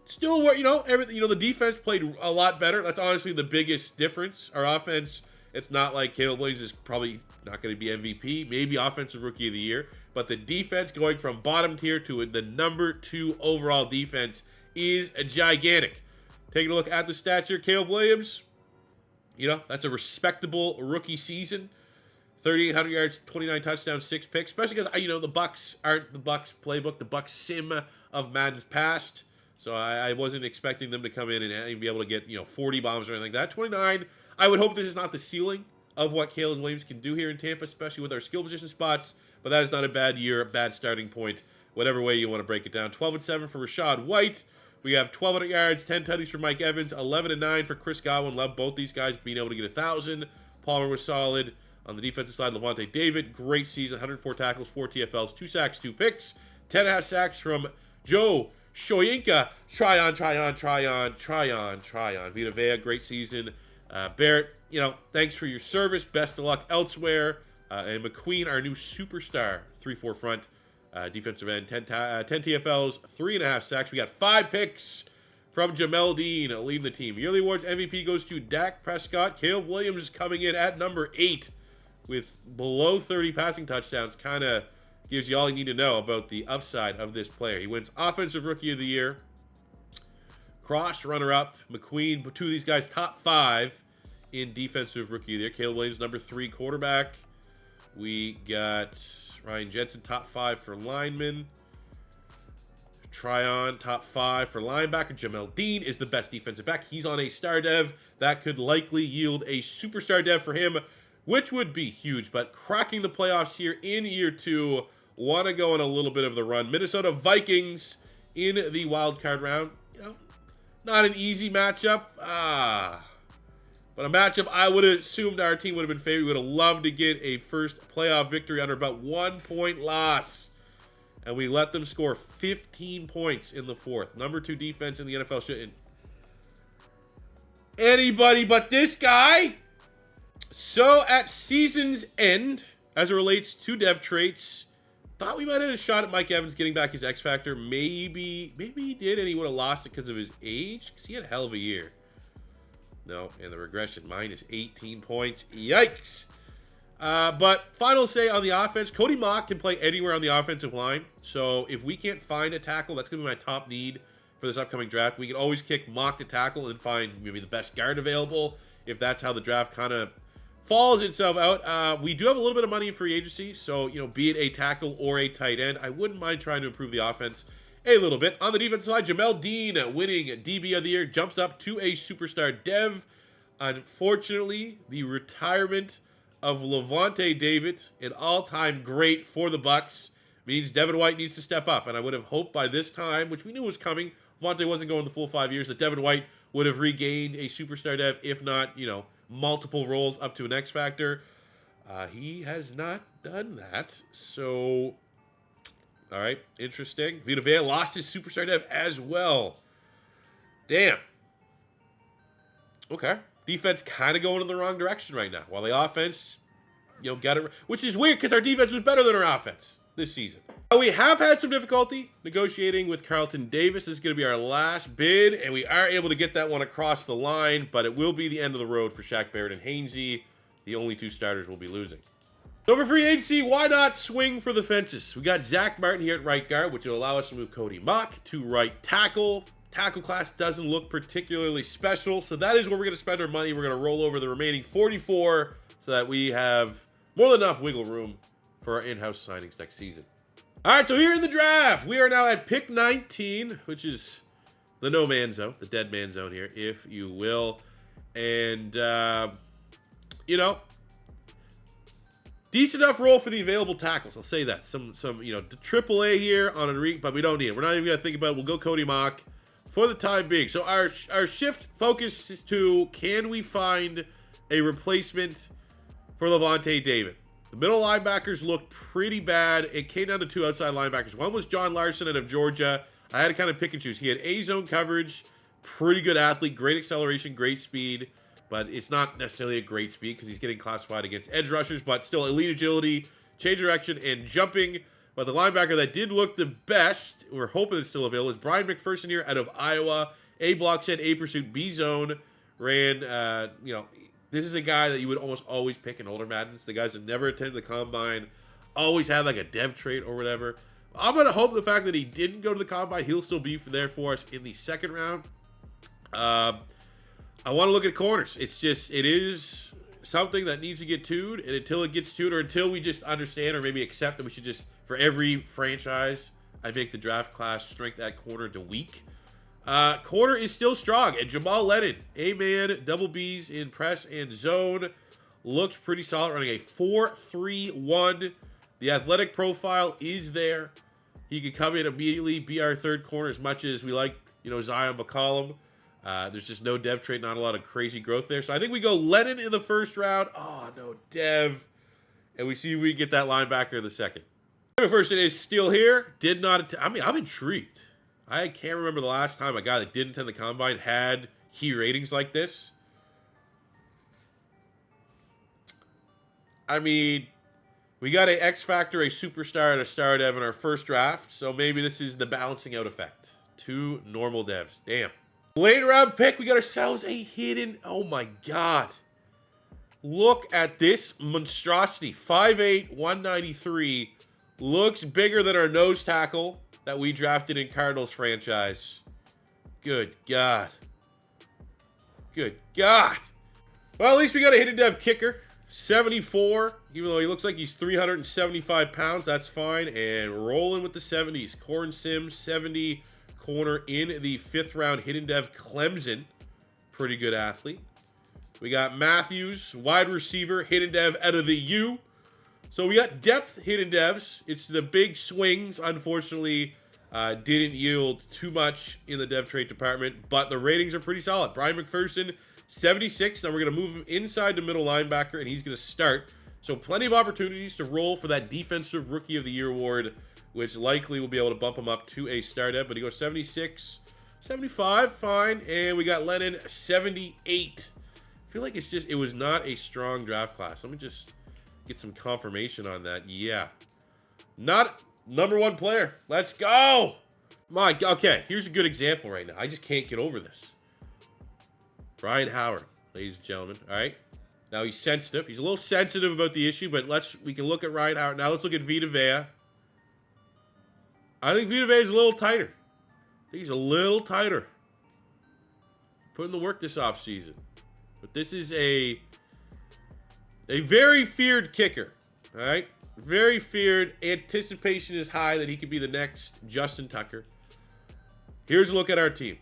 Still, everything. The defense played a lot better. That's honestly the biggest difference. Our offense, it's not like Caleb Williams is probably not going to be MVP, maybe offensive rookie of the year. But the defense going from bottom tier to the number 2 overall defense is gigantic. Taking a look at the stats here, Caleb Williams, that's a respectable rookie season. 3,800 yards, 29 touchdowns, 6 picks. Especially because, the Bucs aren't the Bucs playbook, the Bucs sim of Madden's past. So I wasn't expecting them to come in and be able to get, 40 bombs or anything like that. 29, I would hope this is not the ceiling of what Caleb Williams can do here in Tampa, especially with our skill position spots. But that is not a bad year, a bad starting point, whatever way you want to break it down. 12-7 for Rachaad White. We have 1,200 yards, 10 tutties for Mike Evans, 11-9 for Chris Godwin. Love both these guys being able to get 1,000. Palmer was solid. On the defensive side, Lavonte David, great season, 104 tackles, 4 TFLs, 2 sacks, 2 picks, 10.5 sacks from Joe Shoyinka. Try on. Vita, great season. Barrett, thanks for your service. Best of luck elsewhere. And McQueen, our new superstar, 3-4 front. Defensive end, 10 TFLs, 3.5 sacks. We got 5 picks from Jamel Dean leading the team. Yearly awards MVP goes to Dak Prescott. Caleb Williams is coming in at number 8 with below 30 passing touchdowns. Kind of gives you all you need to know about the upside of this player. He wins Offensive Rookie of the Year. Cross runner-up. McQueen, 2 of these guys, top 5 in Defensive Rookie of the Year. Caleb Williams, number 3 quarterback. We got Ryan Jensen, top 5 for lineman. Tryon, top 5 for linebacker. Jamel Dean is the best defensive back. He's on a star dev. That could likely yield a superstar dev for him, which would be huge. But cracking the playoffs here in year 2. Want to go on a little bit of the run. Minnesota Vikings in the wild card round. Not an easy matchup. But a matchup I would have assumed our team would have been favored. We would have loved to get a first playoff victory under about 1-point loss. And we let them score 15 points in the 4th. Number 2 defense in the NFL shouldn't anybody but this guy. So at season's end, as it relates to dev traits, thought we might have a shot at Mike Evans getting back his X Factor. Maybe he did, and he would have lost it because of his age. Because he had a hell of a year. No, and the regression, minus 18 points. Yikes. But final say on the offense, Cody Mock can play anywhere on the offensive line. So if we can't find a tackle, that's going to be my top need for this upcoming draft. We can always kick Mock to tackle and find maybe the best guard available if that's how the draft kind of falls itself out. We do have a little bit of money in free agency. So, be it a tackle or a tight end, I wouldn't mind trying to improve the offense a little bit. On the defensive side, Jamel Dean, winning DB of the year, jumps up to a superstar dev. Unfortunately, the retirement of Lavonte David, an all-time great for the Bucs, means Devin White needs to step up. And I would have hoped by this time, which we knew was coming, Lavonte wasn't going the full 5 years, that Devin White would have regained a superstar dev, if not, multiple roles up to an X Factor. He has not done that. So, all right, interesting. Vita lost his superstar dev as well. Damn. Okay. Defense kind of going in the wrong direction right now. While the offense, got it, which is weird because our defense was better than our offense this season. We have had some difficulty negotiating with Carlton Davis. This is going to be our last bid, and we are able to get that one across the line, but it will be the end of the road for Shaq Barrett and Hainsey. The only 2 starters will be losing. So for free agency, why not swing for the fences? We got Zach Martin here at right guard, which will allow us to move Cody Mock to right tackle. Tackle class doesn't look particularly special, so that is where we're going to spend our money. We're going to roll over the remaining 44 so that we have more than enough wiggle room for our in-house signings next season. All right, so here in the draft, we are now at pick 19, which is the no man zone, the dead man zone here, if you will. And, decent enough role for the available tackles. I'll say that. Some AAA here on a but we don't need it. We're not even going to think about it. We'll go Cody Mock for the time being. So our shift focus is to, can we find a replacement for Lavonte David? The middle linebackers look pretty bad. It came down to two outside linebackers. One was John Larson out of Georgia. I had to kind of pick and choose. He had A-zone coverage, pretty good athlete, great acceleration, great speed. But it's not necessarily a great speed because he's getting classified against edge rushers, but still elite agility, change direction, and jumping. But the linebacker that did look the best, we're hoping it's still available, is Brian McPherson here out of Iowa. A block set, A pursuit, B zone. Ran, this is a guy that you would almost always pick in older Maddens. The guys that never attended the combine, always had like a dev trait or whatever. I'm going to hope the fact that he didn't go to the combine, he'll still be there for us in the second round. I want to look at corners. It is something that needs to get tuned, and until it gets tuned, or until we just understand or maybe accept that we should just, for every franchise, I make the draft class strength at corner to weak. Corner is still strong, and Jamal Lennon, A-man, double Bs in press and zone, looks pretty solid, running a 4.31. The athletic profile is there. He could come in immediately, be our third corner as much as we like, Zion McCollum. There's just no dev trait, not a lot of crazy growth there. So I think we go Lennon in the first round. Oh, no dev. And we see if we get that linebacker in the second. McPherson is still here. I'm intrigued. I can't remember the last time a guy that didn't attend the combine had key ratings like this. I mean, we got a X Factor, a superstar, and a star dev in our first draft. So maybe this is the balancing out effect. 2 normal devs. Damn. Late round pick, we got ourselves a hidden. Oh my God. Look at this monstrosity. 5'8", 193. Looks bigger than our nose tackle that we drafted in Cardinals franchise. Good God. Good God. Well, at least we got a hidden dev kicker. 74. Even though he looks like he's 375 pounds, that's fine. And rolling with the 70s. Corn Sims, 70. Corner in the 5th round, hidden dev Clemson. Pretty good athlete. We got Matthews, wide receiver, hidden dev out of the U. So we got depth hidden devs. It's the big swings, unfortunately, didn't yield too much in the dev trait department, but the ratings are pretty solid. Brian McPherson, 76. Now we're going to move him inside the middle linebacker, and he's going to start. So plenty of opportunities to roll for that Defensive Rookie of the Year award, which likely will be able to bump him up to a star dev. But he goes 76, 75, fine. And we got Lennon, 78. I feel like it was not a strong draft class. Let me just get some confirmation on that. Yeah. Not number 1 player. Let's go. Okay, here's a good example right now. I just can't get over this. Brian Howard, ladies and gentlemen. All right. Now he's sensitive. He's a little sensitive about the issue, but we can look at Ryan Howard. Now let's look at Vita Vea. I think Vita Vea is a little tighter. I think he's a little tighter. Putting the work this offseason. But this is a very feared kicker. All right? Very feared. Anticipation is high that he could be the next Justin Tucker. Here's a look at our team.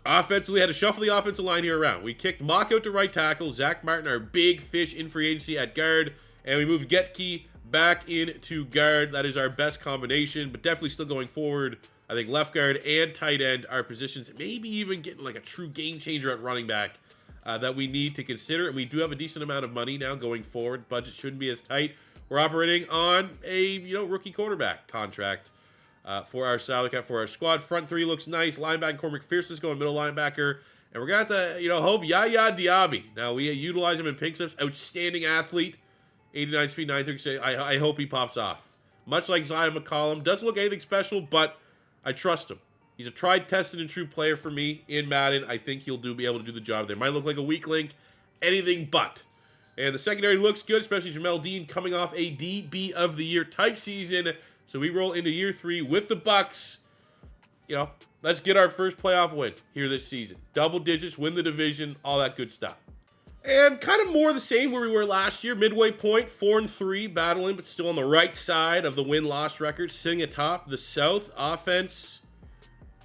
Offensively, had to shuffle the offensive line here around. We kicked Mock out to right tackle. Zach Martin, our big fish in free agency at guard. And we moved Getke back into guard. That is our best combination, but definitely still going forward. I think left guard and tight end are positions, maybe even getting like a true game changer at running back that we need to consider. And we do have a decent amount of money now going forward. Budget shouldn't be as tight. We're operating on a rookie quarterback contract for our salary cap for our squad. Front 3 looks nice. Linebacker Corey McPherson's going middle linebacker. And we're going to have to, hope Yaya Diaby. Now, we utilize him in pink slips. Outstanding athlete. 89 speed, 936. I hope he pops off. Much like Zion McCollum. Doesn't look anything special, but I trust him. He's a tried, tested, and true player for me in Madden. I think he'll be able to do the job there. Might look like a weak link. Anything but. And the secondary looks good, especially Jamel Dean coming off a DB of the Year type season. So we roll into year 3 with the Bucs. You know, let's get our first playoff win here this season. Double digits, win the division, all that good stuff. And kind of more the same where we were last year. Midway point, 4-3, battling, but still on the right side of the win-loss record. Sitting atop the South. Offense,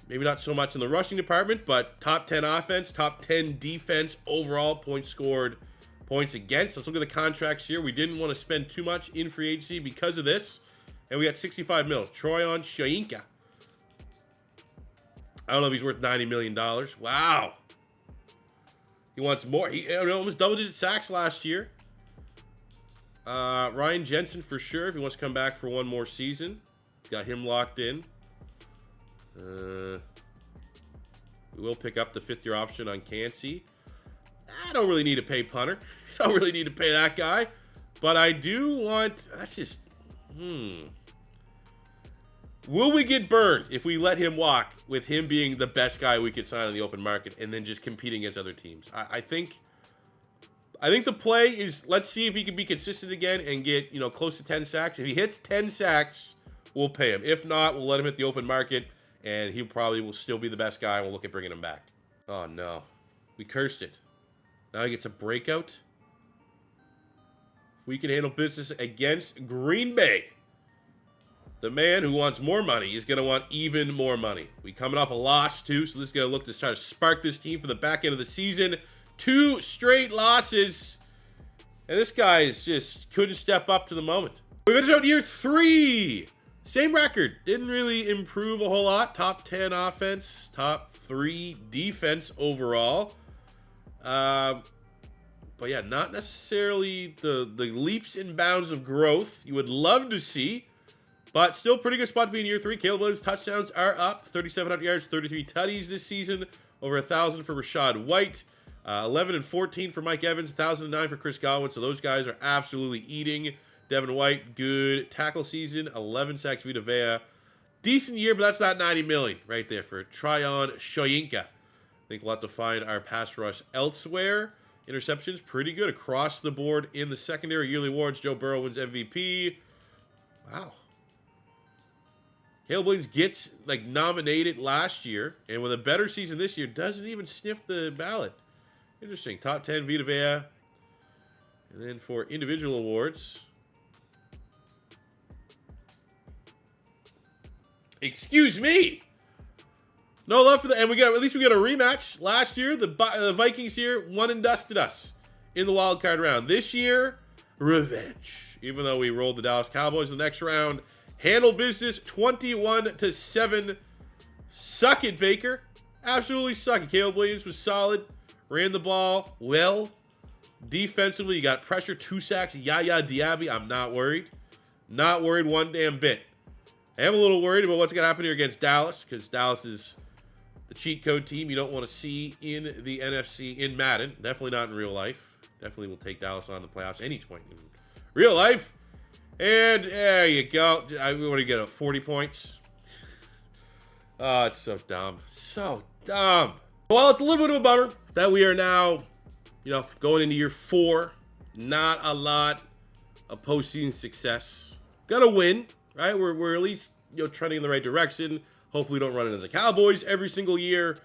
maybe not so much in the rushing department, but top 10 offense, top 10 defense, overall points scored, points against. Let's look at the contracts here. We didn't want to spend too much in free agency because of this. And we got 65 mil. Troyan Shoyinka. I don't know if he's worth $90 million. Wow. He wants more. He almost double-digit sacks last year. Ryan Jensen for sure, if he wants to come back for one more season. Got him locked in. We will pick up the 5th-year option on Cansey. I don't really need to pay punter. Don't really need to pay that guy. But I do want... That's just... Will we get burned if we let him walk with him being the best guy we could sign on the open market and then just competing against other teams? I think the play is, let's see if he can be consistent again and get, close to 10 sacks. If he hits 10 sacks, we'll pay him. If not, we'll let him hit the open market, and he probably will still be the best guy, and we'll look at bringing him back. Oh, no. We cursed it. Now he gets a breakout. We can handle business against Green Bay. The man who wants more money is going to want even more money. We coming off a loss, too, so this is going to look to start to spark this team for the back end of the season. 2 straight losses. And this guy is just couldn't step up to the moment. We finished out year 3. Same record. Didn't really improve a whole lot. Top 10 offense. Top 3 defense overall. But yeah, not necessarily the leaps and bounds of growth you would love to see. But still pretty good spot to be in year 3. Caleb Williams' touchdowns are up. 3,700 yards, 33 tutties this season. Over 1,000 for Rashad White. 11 and 14 for Mike Evans. 1,009 for Chris Godwin. So those guys are absolutely eating. Devin White, good tackle season. 11 sacks, Vita. Decent year, but that's not $90 million right there for Troyan Shoyinka. I think we'll have to find our pass rush elsewhere. Interceptions, pretty good across the board in the secondary. Yearly awards, Joe Burrow wins MVP. Wow. Caleb Williams gets nominated last year, and with a better season this year, doesn't even sniff the ballot. Interesting. Top 10 Vita Vea. And then for individual awards. Excuse me. No love for the, and at least we got a rematch. Last year, the Vikings here won and dusted us in the wild card round. This year, revenge. Even though we rolled the Dallas Cowboys in the next round. Handle business 21-7. Suck it, Baker. Absolutely suck it. Caleb Williams was solid. Ran the ball well. Defensively, you got pressure. 2 sacks. Yaya Diaby. I'm not worried. Not worried one damn bit. I am a little worried about what's going to happen here against Dallas, because Dallas is the cheat code team you don't want to see in the NFC in Madden. Definitely not in real life. Definitely will take Dallas on the playoffs any point in real life. And there you go. What do you get? 40 points? Oh, it's so dumb. So dumb. Well, it's a little bit of a bummer that we are now, going into year 4. Not a lot of postseason success. Gonna win, right? We're at least, trending in the right direction. Hopefully we don't run into the Cowboys every single year.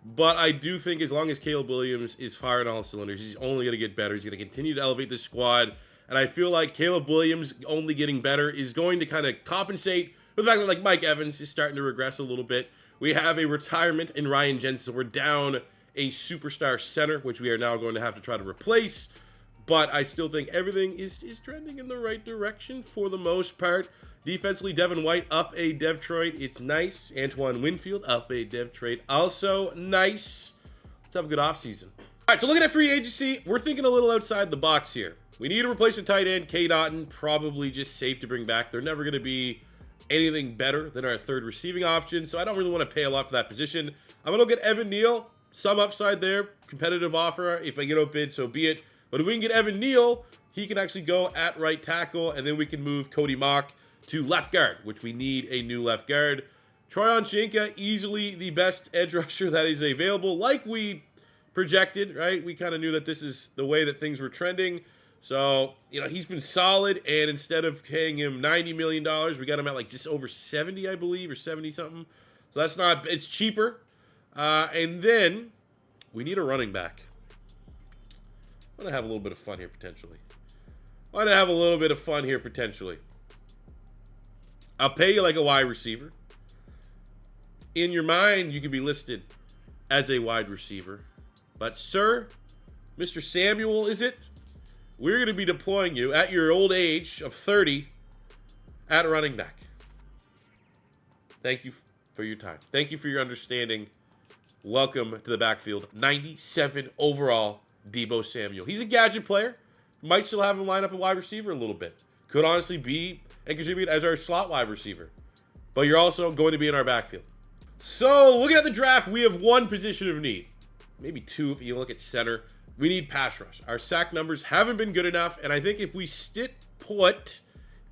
But I do think as long as Caleb Williams is firing on all cylinders, he's only going to get better. He's going to continue to elevate this squad. And I feel like Caleb Williams only getting better is going to kind of compensate for the fact that Mike Evans is starting to regress a little bit. We have a retirement in Ryan Jensen. We're down a superstar center, which we are now going to have to try to replace. But I still think everything is trending in the right direction for the most part. Defensively, Devin White up a dev trade. It's nice. Antoine Winfield up a dev trade. Also nice. Let's have a good offseason. All right, so looking at free agency, we're thinking a little outside the box here. We need to replace a tight end. K. Dotton, probably just safe to bring back. They're never going to be anything better than our third receiving option, so I don't really want to pay a lot for that position. I'm going to look at Evan Neal. Some upside there. Competitive offer. If I get outbid, so be it. But if we can get Evan Neal, he can actually go at right tackle, and then we can move Cody Mock to left guard, which we need a new left guard. Troyan Shoyinka, easily the best edge rusher that is available. Like we projected, right? We kind of knew that this is the way that things were trending. So, he's been solid, and instead of paying him $90 million, we got him at like just over 70, I believe, or 70 something. So that's not, it's cheaper. And then we need a running back. I want to have a little bit of fun here, potentially. I'll pay you like a wide receiver. In your mind, you can be listed as a wide receiver. But, sir, Mr. Samuel, is it? We're going to be deploying you at your old age of 30 at running back. Thank you for your time. Thank you for your understanding. Welcome to the backfield. 97 overall, Deebo Samuel. He's a gadget player. Might still have him line up a wide receiver a little bit. Could honestly be and contribute as our slot wide receiver. But you're also going to be in our backfield. So, looking at the draft, we have one position of need. Maybe two if you look at center. We need pass rush. Our sack numbers haven't been good enough, and I think if we put,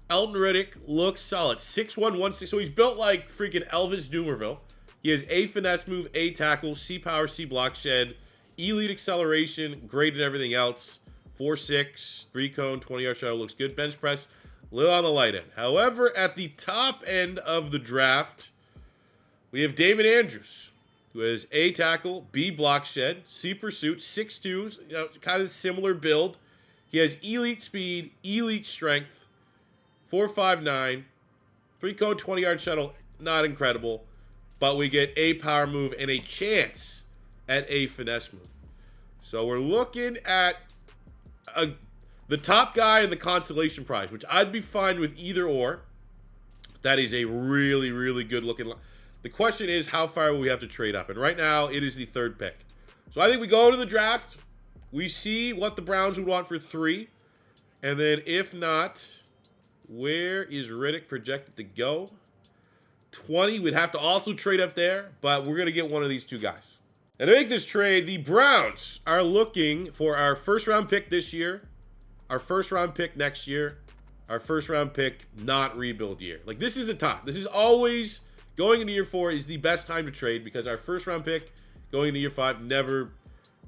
Elton Riddick looks solid. 6'1", 160. So he's built like freaking Elvis Dumervil. He has A finesse move, A tackle, C power, C block shed, elite acceleration, great at everything else. 4'6", 3 cone, 20-yard shuttle looks good. Bench press, little on the light end. However, at the top end of the draft, we have David Andrews, who has A tackle, B block shed, C pursuit, 6'2", kind of similar build. He has elite speed, elite strength, 4'5'9", 3 cone, 20-yard shuttle, not incredible. But we get A power move and a chance at A finesse move. So we're looking at the top guy in the consolation prize, which I'd be fine with either or. That is a really, really good looking. The question is, how far will we have to trade up? And right now, it is the third pick. So I think we go to the draft. We see what the Browns would want for 3. And then if not, where is Riddick projected to go? 20. We'd have to also trade up there, but we're going to get one of these two guys. And to make this trade, the Browns are looking for our first-round pick this year, our first-round pick next year, our first-round pick not rebuild year. Like, this is the time. This is always, going into year 4 is the best time to trade because our first-round pick going into year 5, they're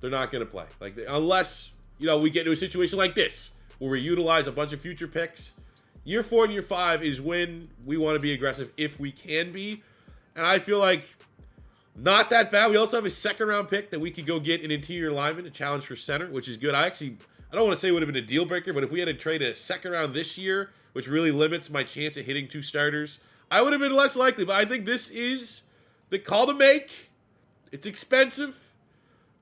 not going to play. Like, unless, we get into a situation like this where we utilize a bunch of future picks. Year 4 and year 5 is when we want to be aggressive if we can be. And I feel like not that bad. We also have a second-round pick that we could go get an interior lineman, a challenge for center, which is good. I don't want to say it would have been a deal breaker, but if we had to trade a second round this year, which really limits my chance at hitting 2 starters, I would have been less likely. But I think this is the call to make. It's expensive,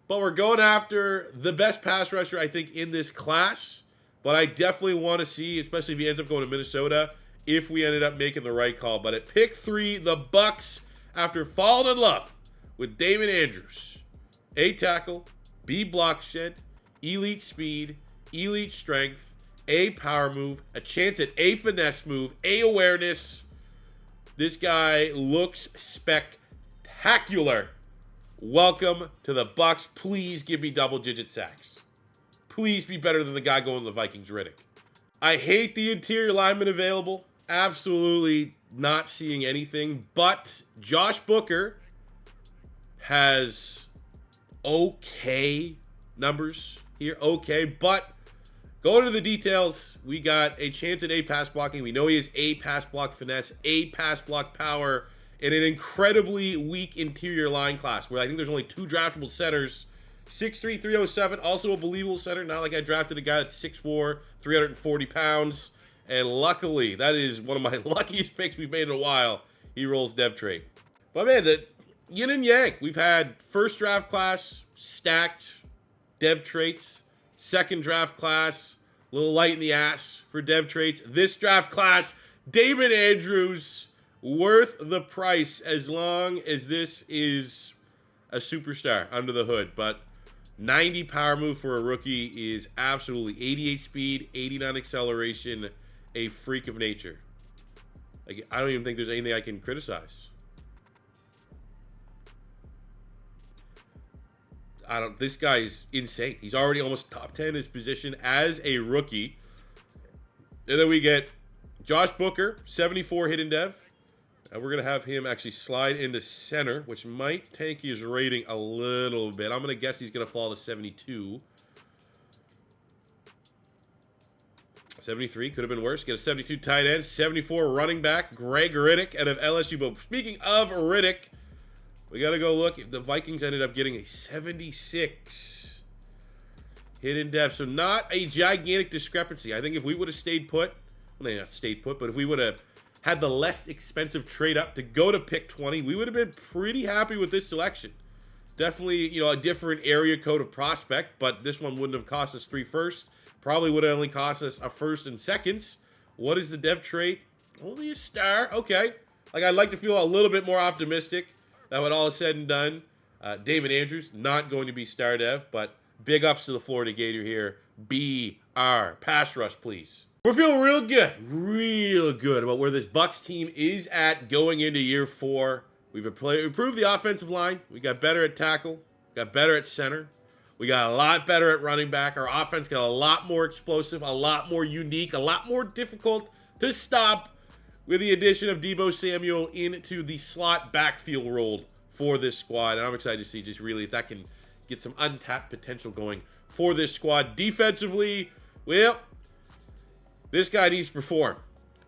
but we're going after the best pass rusher, I think, in this class. But I definitely want to see, especially if he ends up going to Minnesota, if we ended up making the right call. But at pick 3, the Bucs, after falling in love with David Andrews, A tackle, B block shed, elite speed, elite strength, A power move, a chance at A finesse move, A awareness. This guy looks spectacular. Welcome to the Bucs. Please give me double-digit sacks. Please be better than the guy going to the Vikings, Riddick. I hate the interior lineman available. Absolutely not seeing anything. But Josh Booker has okay numbers here. Okay, but going to the details, we got a chance at A pass blocking. We know he has A pass block finesse, A pass block power, and an incredibly weak interior line class where I think there's only 2 draftable centers. 6'3", 307, also a believable center. Not like I drafted a guy that's 6'4", 340 pounds. And luckily, that is one of my luckiest picks we've made in a while. He rolls dev trade. But man, the yin and yang. We've had first draft class, stacked dev traits. Second draft class, a little light in the ass for dev traits. This draft class, David Andrews, worth the price as long as this is a superstar under the hood. But 90 power move for a rookie is absolutely 88 speed, 89 acceleration, a freak of nature. Like, I don't even think there's anything I can criticize. This guy is insane. He's already almost top 10 in his position as a rookie. And then we get Josh Booker, 74 hidden dev. And we're going to have him actually slide into center, which might tank his rating a little bit. I'm going to guess he's going to fall to 72. 73 could have been worse. Get a 72 tight end, 74 running back, Greg Riddick out of LSU. But speaking of Riddick, we got to go look. If the Vikings ended up getting a 76 hidden depth. So not a gigantic discrepancy. I think if we would have stayed put, well, not stayed put, but if we would have had the less expensive trade up to go to pick 20, we would have been pretty happy with this selection. Definitely, you know, a different area code of prospect, but this one wouldn't have cost us 3 firsts. Probably would have only cost us a first and seconds. What is the depth trait? Only a star. Okay. Like, I'd like to feel a little bit more optimistic that when all is said and done, David Andrews, not going to be star dev, but big ups to the Florida Gator here. BR. Pass rush, please. We're feeling real good about where this Bucs team is at going into year 4. We've improved the offensive line. We got better at tackle. Got better at center. We got a lot better at running back. Our offense got a lot more explosive, a lot more unique, a lot more difficult to stop with the addition of Deebo Samuel into the slot backfield role for this squad. And I'm excited to see just really if that can get some untapped potential going for this squad. Defensively, well, this guy needs to perform.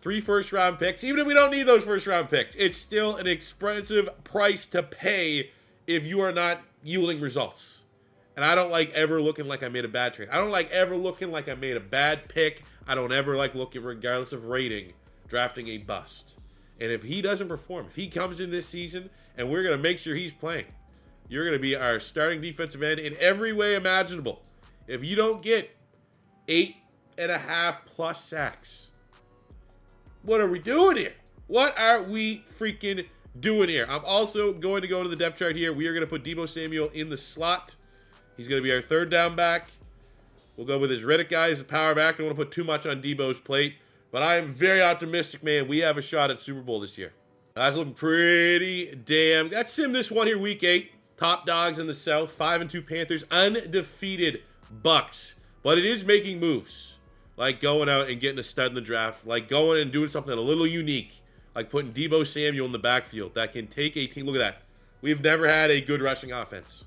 3 first-round picks. Even if we don't need those first-round picks, it's still an expensive price to pay if you are not yielding results. And I don't like ever looking like I made a bad trade. I don't like ever looking like I made a bad pick. I don't ever like looking, regardless of rating, drafting a bust. And if he doesn't perform, if he comes in this season and we're going to make sure he's playing, you're going to be our starting defensive end in every way imaginable. If you don't get 8.5 plus sacks, what are we doing here? What are we freaking doing here? I'm also going to go to the depth chart here. We are going to put Deebo Samuel in the slot. He's going to be our 3rd down back. We'll go with his Riddick guy as a power back. I don't want to put too much on Deebo's plate. But I am very optimistic, man. We have a shot at Super Bowl this year. That's looking pretty damn. Got Sim this one here, week 8. Top dogs in the South. 5-2 Panthers. Undefeated Bucks. But it is making moves. Like going out and getting a stud in the draft. Like going and doing something a little unique. Like putting Deebo Samuel in the backfield that can take a team. Look at that. We've never had a good rushing offense.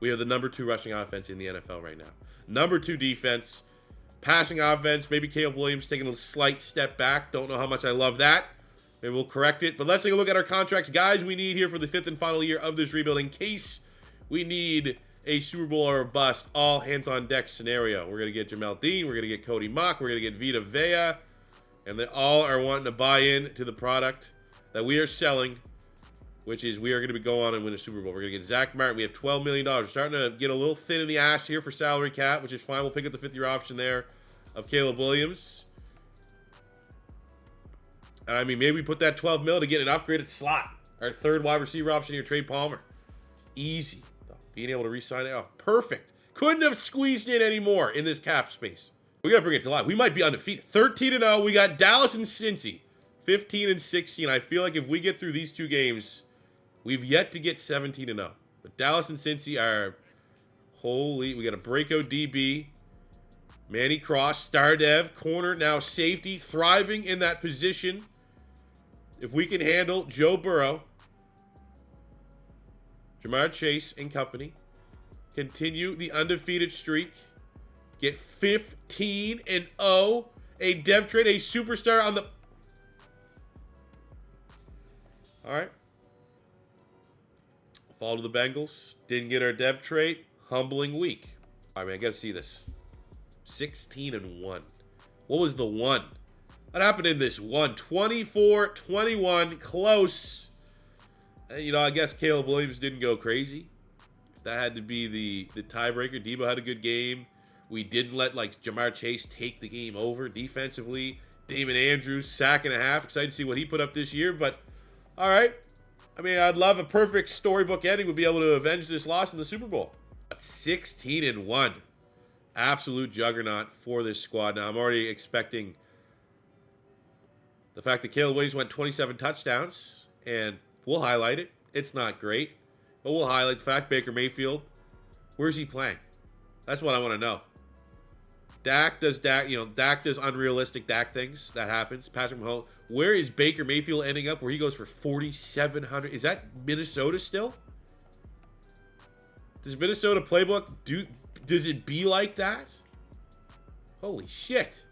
We have the number 2 rushing offense in the NFL right now. Number 2 defense. Passing offense. Maybe Caleb Williams taking a slight step back. Don't know how much I love that. Maybe we'll correct it. But let's take a look at our contracts. Guys, we need here for the 5th and final year of this rebuild. In case we need a Super Bowl or a bust, all hands on deck scenario. We're going to get Jamel Dean. We're going to get Cody Mock. We're going to get Vita Vea. And they all are wanting to buy in to the product that we are selling, which is we are going to be going on and win a Super Bowl. We're going to get Zach Martin. We have $12 million. We're starting to get a little thin in the ass here for salary cap, which is fine. We'll pick up the 5th-year option there of Caleb Williams. And I mean, maybe we put that $12 million to get an upgraded slot. Our 3rd wide receiver option here, Trey Palmer. Easy. Being able to re-sign it. Oh, perfect. Couldn't have squeezed in any more in this cap space. We got to bring it to life. We might be undefeated. 13-0. We got Dallas and Cincy. 15-16. I feel like if we get through these 2 games, we've yet to get 17-0. But Dallas and Cincy are holy. We got a breakout DB. Manny Cross, star dev, corner, now safety, thriving in that position. If we can handle Joe Burrow, Jamar Chase and company, continue the undefeated streak, get 15-0, a depth trade, a superstar on the... All right. Fall to the Bengals. Didn't get our depth trade. Humbling week. All right, man, I got to see this. 16-1. What was the 1? What happened in this one? 24-21, close. You know, I guess Caleb Williams didn't go crazy. That had to be the tiebreaker. Deebo had a good game. We didn't let, like, Jamar Chase take the game over defensively. David Andrews, sack and a half. Excited to see what he put up this year. But, all right. I mean, I'd love a perfect storybook ending. We'd be able to avenge this loss in the Super Bowl. But 16-1. Absolute juggernaut for this squad. Now, I'm already expecting the fact that Caleb Williams went 27 touchdowns. And we'll highlight it. It's not great. But we'll highlight the fact Baker Mayfield, where's he playing? That's what I want to know. Dak does unrealistic Dak things. That happens. Patrick Mahomes. Where is Baker Mayfield ending up where he goes for 4,700? Is that Minnesota still? Does Minnesota playbook does it be like that? Holy shit.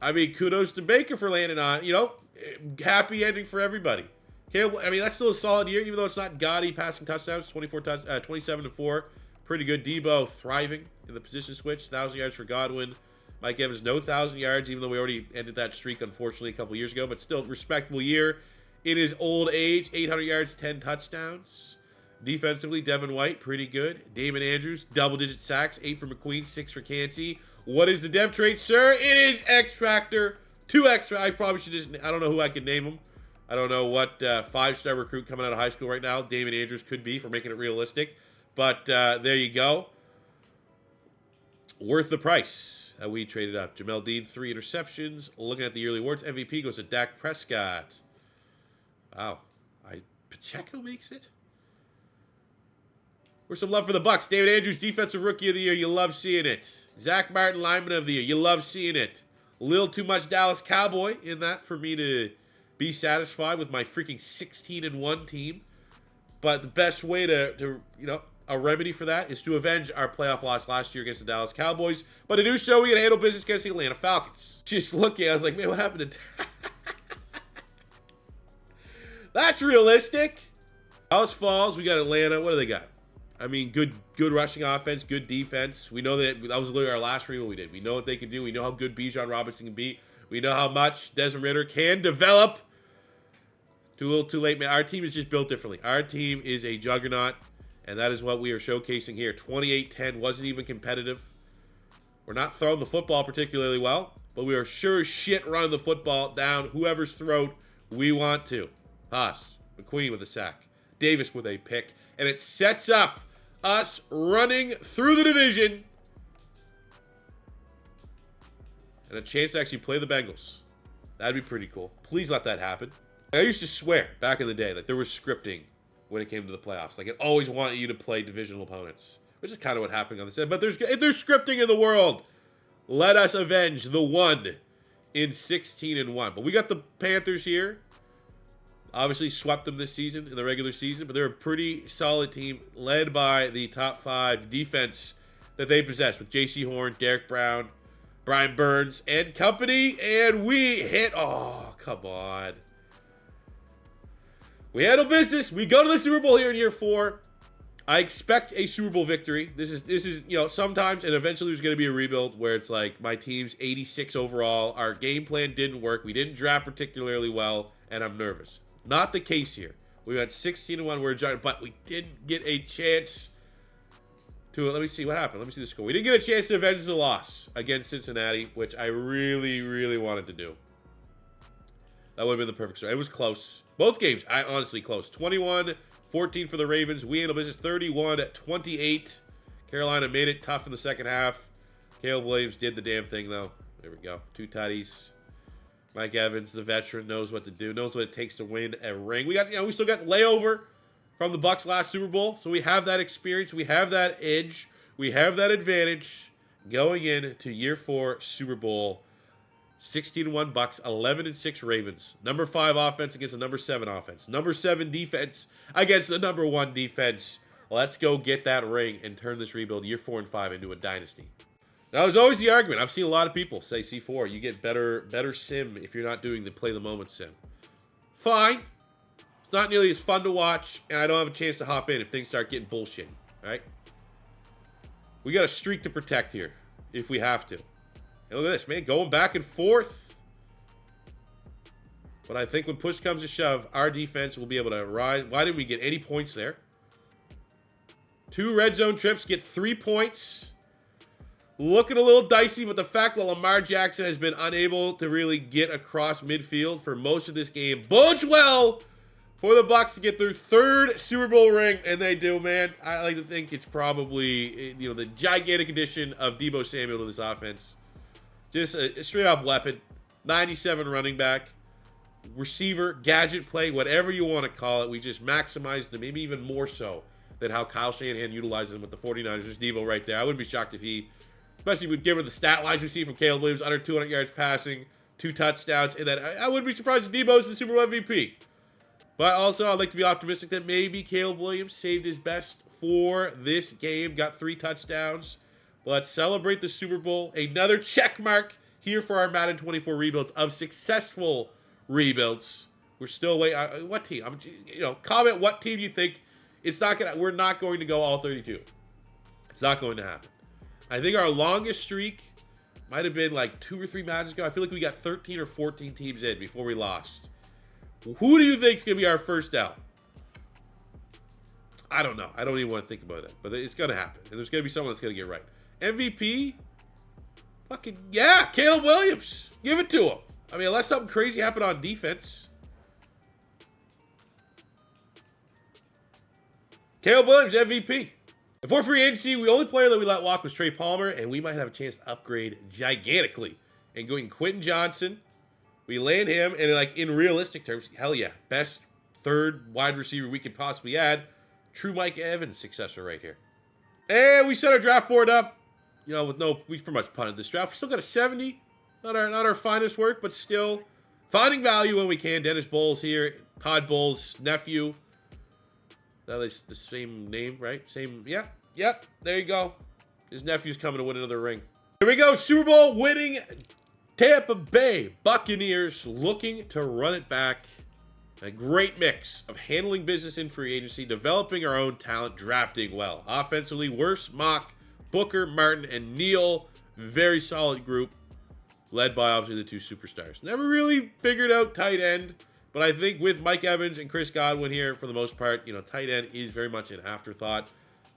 I mean, kudos to Baker for landing on, happy ending for everybody. I mean, that's still a solid year, even though it's not gaudy passing touchdowns, 27-4. Pretty good. Debo thriving in the position switch, 1,000 yards for Godwin. Mike Evans, no 1,000 yards, even though we already ended that streak, unfortunately, a couple years ago, but still respectable year. In his old age, 800 yards, 10 touchdowns. Defensively, Devin White, pretty good. Damon Andrews, double-digit sacks, 8 for McQueen, 6 for Cansey. What is the dev trait, sir? It is X-Factor. 2 X. I probably should just, I don't know who I could name him. I don't know what 5-star recruit coming out of high school right now Damon Andrews could be for making it realistic. But there you go. Worth the price that we traded up. Jamel Dean, 3 interceptions. Looking at the yearly awards, MVP goes to Dak Prescott. Wow. Pacheco makes it? Where's some love for the Bucs? David Andrews, Defensive Rookie of the Year. You love seeing it. Zach Martin, Lineman of the Year. You love seeing it. A little too much Dallas Cowboy in that for me to be satisfied with my freaking 16-1 team. But the best way to a remedy for that is to avenge our playoff loss last year against the Dallas Cowboys. But to do so, we got to handle business against the Atlanta Falcons. Just looking, I was like, man, what happened to... That's realistic. Dallas Falls, we got Atlanta. What do they got? I mean, good rushing offense, good defense. We know that was literally our last read what we did. We know what they can do. We know how good Bijan Robinson can be. We know how much Desmond Ridder can develop. Too little, too late, man. Our team is just built differently. Our team is a juggernaut, and that is what we are showcasing here. 28-10 wasn't even competitive. We're not throwing the football particularly well, but we are sure as shit running the football down whoever's throat we want to. Haas, McQueen with a sack, Davis with a pick, and it sets up us running through the division and a chance to actually play the Bengals. That'd be pretty cool. Please let that happen. I used to swear back in the day that there was scripting when it came to the playoffs. Like, it always wanted you to play divisional opponents, which is kind of what happened on this end. But if there's scripting in the world, let us avenge the one in 16-1. But we got the Panthers here. Obviously swept them this season in the regular season, but they're a pretty solid team led by the top 5 defense that they possess with J.C. Horn, Derek Brown, Brian Burns, and company. And we hit. Oh, come on. We handle business. We go to the Super Bowl here in year 4. I expect a Super Bowl victory. This is sometimes and eventually there's going to be a rebuild where it's like my team's 86 overall. Our game plan didn't work. We didn't draft particularly well, and I'm nervous. Not the case here. We went 16-1. We're a giant, but we didn't get a chance to. Let me see what happened. Let me see the score. We didn't get a chance to avenge the loss against Cincinnati, which I really, really wanted to do. That would have been the perfect story. It was close. Both games, honestly close. 21-14 for the Ravens. We handled business 31-28. Carolina made it tough in the second half. Caleb Williams did the damn thing, though. There we go. 2 tutties. Mike Evans, the veteran, knows what to do, knows what it takes to win a ring. We still got layover from the Bucs last Super Bowl, so we have that experience, we have that edge, we have that advantage going into year 4 Super Bowl. 16-1 Bucs, 11-6 Ravens. Number 5 offense against the number 7 offense. Number 7 defense against the number 1 defense. Let's go get that ring and turn this rebuild year 4 and 5 into a dynasty. Now, there's always the argument. I've seen a lot of people say C4, you get better sim if you're not doing the play the moment sim. Fine. It's not nearly as fun to watch, and I don't have a chance to hop in if things start getting bullshitty, right? We got a streak to protect here if we have to. And look at this, man, going back and forth. But I think when push comes to shove, our defense will be able to rise. Why didn't we get any points there? 2 red zone trips, get 3 points. Looking a little dicey, but the fact that Lamar Jackson has been unable to really get across midfield for most of this game bodes well for the Bucs to get their 3rd Super Bowl ring, and they do, man. I like to think it's probably, the gigantic addition of Deebo Samuel to this offense. Just a straight-up weapon. 97 running back, receiver, gadget play, whatever you want to call it. We just maximized them, maybe even more so than how Kyle Shanahan utilized them with the 49ers. There's Deebo right there. I wouldn't be shocked if he... Especially with given the stat lines we see from Caleb Williams, under 200 yards passing, 2 touchdowns, and then I wouldn't be surprised if Debo's the Super Bowl MVP. But also, I'd like to be optimistic that maybe Caleb Williams saved his best for this game, got 3 touchdowns. Let's celebrate the Super Bowl. Another check mark here for our Madden 24 rebuilds of successful rebuilds. We're still waiting. What team? Comment what team you think. We're not going to go all 32. It's not going to happen. I think our longest streak might have been like 2 or 3 matches ago. I feel like we got 13 or 14 teams in before we lost. Who do you think is going to be our first out? I don't know. I don't even want to think about it. But it's going to happen. And there's going to be someone that's going to get right. MVP? Fucking, yeah, Caleb Williams. Give it to him. I mean, unless something crazy happened on defense. Caleb Williams, MVP. Before free agency, the only player that we let walk was Trey Palmer, and we might have a chance to upgrade gigantically. And going Quentin Johnson, we land him, and like in realistic terms, hell yeah, best third wide receiver we could possibly add. True Mike Evans successor right here. And we set our draft board up, we pretty much punted this draft. We still got a 70. Not our finest work, but still finding value when we can. Dennis Bowles here, Todd Bowles' nephew. That is the same name, right? Same, yep, there you go. His nephew's coming to win another ring. Here we go, Super Bowl winning Tampa Bay Buccaneers looking to run it back. A great mix of handling business in free agency, developing our own talent, drafting well. Offensively, Worst, Mock, Booker, Martin, and Neal. Very solid group, led by obviously the 2 superstars. Never really figured out tight end, but I think with Mike Evans and Chris Godwin here, for the most part, tight end is very much an afterthought.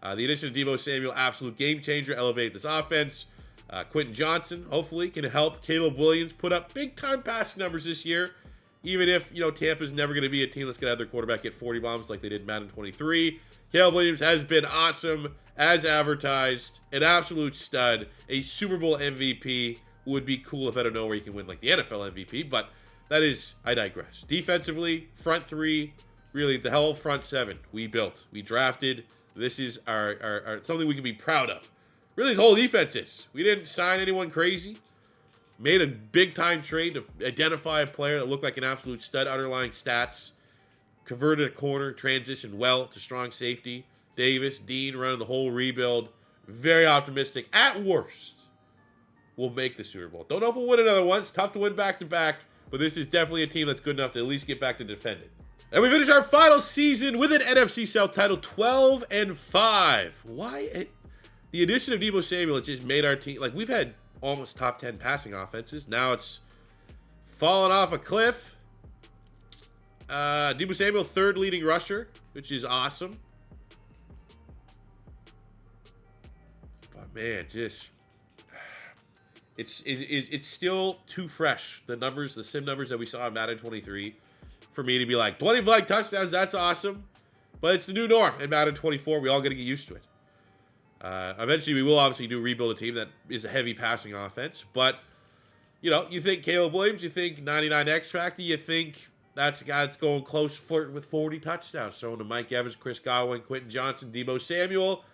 The addition of Deebo Samuel, absolute game changer, elevate this offense. Quentin Johnson, hopefully, can help Caleb Williams put up big-time passing numbers this year. Even if, Tampa's never going to be a team that's going to have their quarterback get 40 bombs like they did in Madden 23. Caleb Williams has been awesome, as advertised, an absolute stud, a Super Bowl MVP. Would be cool if out of nowhere he can win like the NFL MVP, but that is, I digress. Defensively, front 3, really the whole front 7 we built, we drafted. This is our something we can be proud of. Really, this whole defense is. We didn't sign anyone crazy. Made a big-time trade to identify a player that looked like an absolute stud, underlying stats. Converted a corner, transitioned well to strong safety. Davis, Dean running the whole rebuild. Very optimistic. At worst, we'll make the Super Bowl. Don't know if we'll win another one. It's tough to win back-to-back, but this is definitely a team that's good enough to at least get back to defend it. And we finish our final season with an NFC South title, 12-5. Why? The addition of Deebo Samuel, it just made our team, like, we've had almost top 10 passing offenses. Now it's fallen off a cliff. Deebo Samuel, 3rd leading rusher, which is awesome. But man, just it's still too fresh. The sim numbers that we saw in Madden 23, for me to be like 25 touchdowns. That's awesome, but it's the new norm in Madden 24. We all got to get used to it. Eventually, we will obviously rebuild a team that is a heavy passing offense. But, you think Caleb Williams, you think 99 X Factor, you think that's a guy that's going close, flirting with 40 touchdowns. Throwing to Mike Evans, Chris Godwin, Quentin Johnson, Deebo Samuel.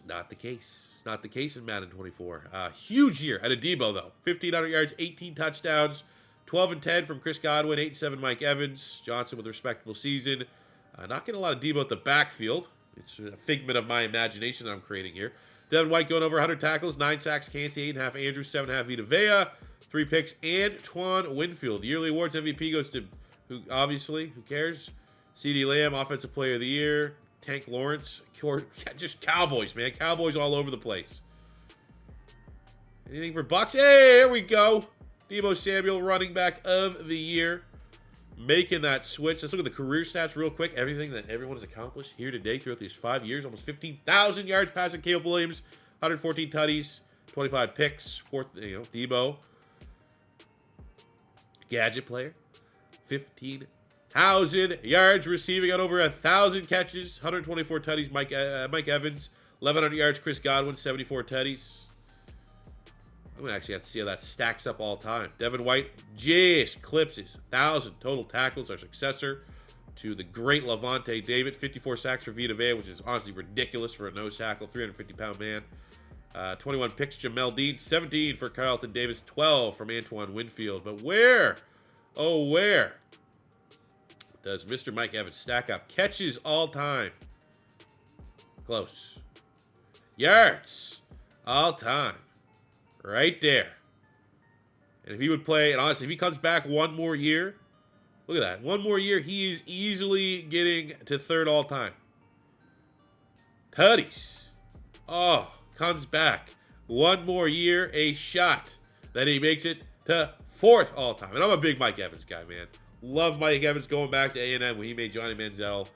Not the case. It's not the case in Madden 24. Huge year out of Deebo, though. 1,500 yards, 18 touchdowns, 12-10 from Chris Godwin, 8-7 Mike Evans. Johnson with a respectable season. Not getting a lot of Deebo at the backfield. It's a figment of my imagination that I'm creating here. Devin White going over 100 tackles, 9 sacks, Kancey, 8.5 Andrews, 7.5 Vita, 3 picks, and Antoine Winfield. Yearly awards MVP goes to, who cares? CeeDee Lamb, Offensive Player of the Year, Tank Lawrence, just Cowboys, man. Cowboys all over the place. Anything for Bucks? Hey, here we go. Deebo Samuel, running back of the year. Making that switch. Let's look at the career stats real quick. Everything that everyone has accomplished here today throughout these 5 years. Almost 15,000 yards passing Caleb Williams. 114 tutties. 25 picks. Deebo. Gadget player. 15,000 yards receiving on over 1,000 catches. 124 tutties. Mike Evans. 1,100 yards. Chris Godwin. 74 tutties. I'm going to actually have to see how that stacks up all time. Devin White just clipses 1,000 total tackles, our successor to the great Lavonte David. 54 sacks for Vita, which is honestly ridiculous for a nose tackle. 350-pound man. 21 picks, Jamel Dean. 17 for Carlton Davis. 12 from Antoine Winfield. But where, oh where, does Mr. Mike Evans stack up? Catches all time. Close. Yards all time. right there. And if he would play, and honestly, if he comes back one more year, look at that. One more year, he is easily getting to third all time. Tutties. Oh, comes back. One more year, a shot that he makes it to fourth all time. And I'm a big Mike Evans guy, man. Love Mike Evans going back to A&M when he made Johnny Manziel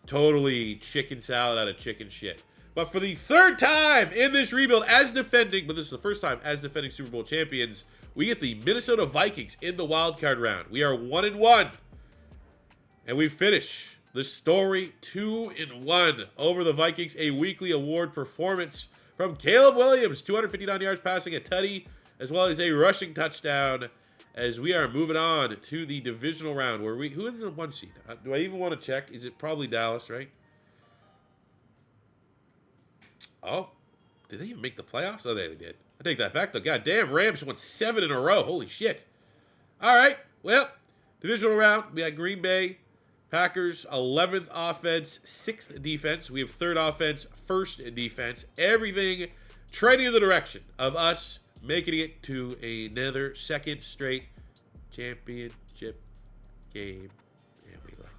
totally chicken salad out of chicken shit. But for the third time in this rebuild as defending, but this is the first time as defending Super Bowl champions, we get the Minnesota Vikings in the wild card round. We are 1-1. And we finish the story 2-1 over the Vikings. A weekly award performance from Caleb Williams. 259 yards passing, a tutty, as well as a rushing touchdown. As we are moving on to the divisional round where who is in the 1 seed? Do I even want to check? Is it probably Dallas, right? Oh, did they even make the playoffs? Oh, they did. I take that back, though. God damn, Rams won 7 in a row. Holy shit. All right, well, divisional round. We got Green Bay, Packers, 11th offense, 6th defense. We have 3rd offense, 1st defense. Everything trending in the direction of us making it to another second straight championship game. And we lost.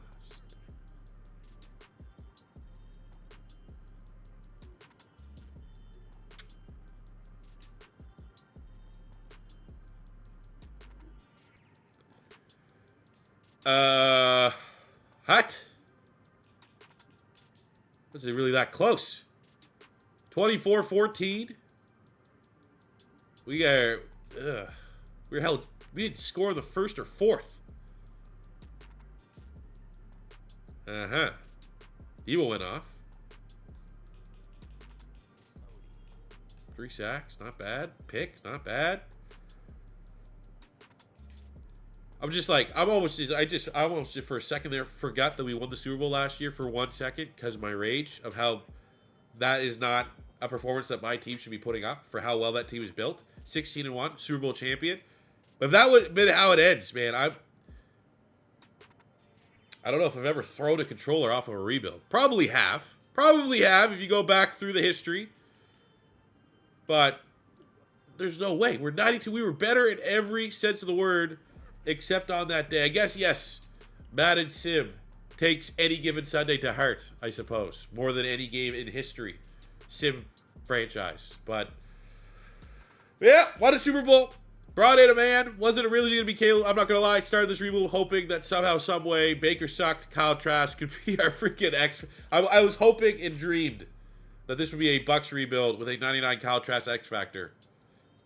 Hot. Was it really that close? 24-14. We were held. We didn't score in the 1st or 4th. Evo went off. 3 sacks, not bad. Pick, not bad. I'm just like, I almost just for a second there forgot that we won the Super Bowl last year for 1 second because of my rage of how that is not a performance that my team should be putting up for how well that team is built. 16-1, Super Bowl champion. But if that would have been how it ends, man, I don't know if I've ever thrown a controller off of a rebuild. Probably have if you go back through the history. But there's no way. We're 92. We were better in every sense of the word except on that day. I guess, yes, Madden Sim takes any given Sunday to heart, I suppose, more than any game in history. Sim franchise. But, yeah, won a Super Bowl. Brought in a man. Wasn't it really going to be Caleb? I'm not going to lie. Started this rebuild hoping that somehow, some way, Baker sucked. Kyle Trask could be our freaking X. I was hoping and dreamed that this would be a Bucs rebuild with a 99 Kyle Trask X Factor.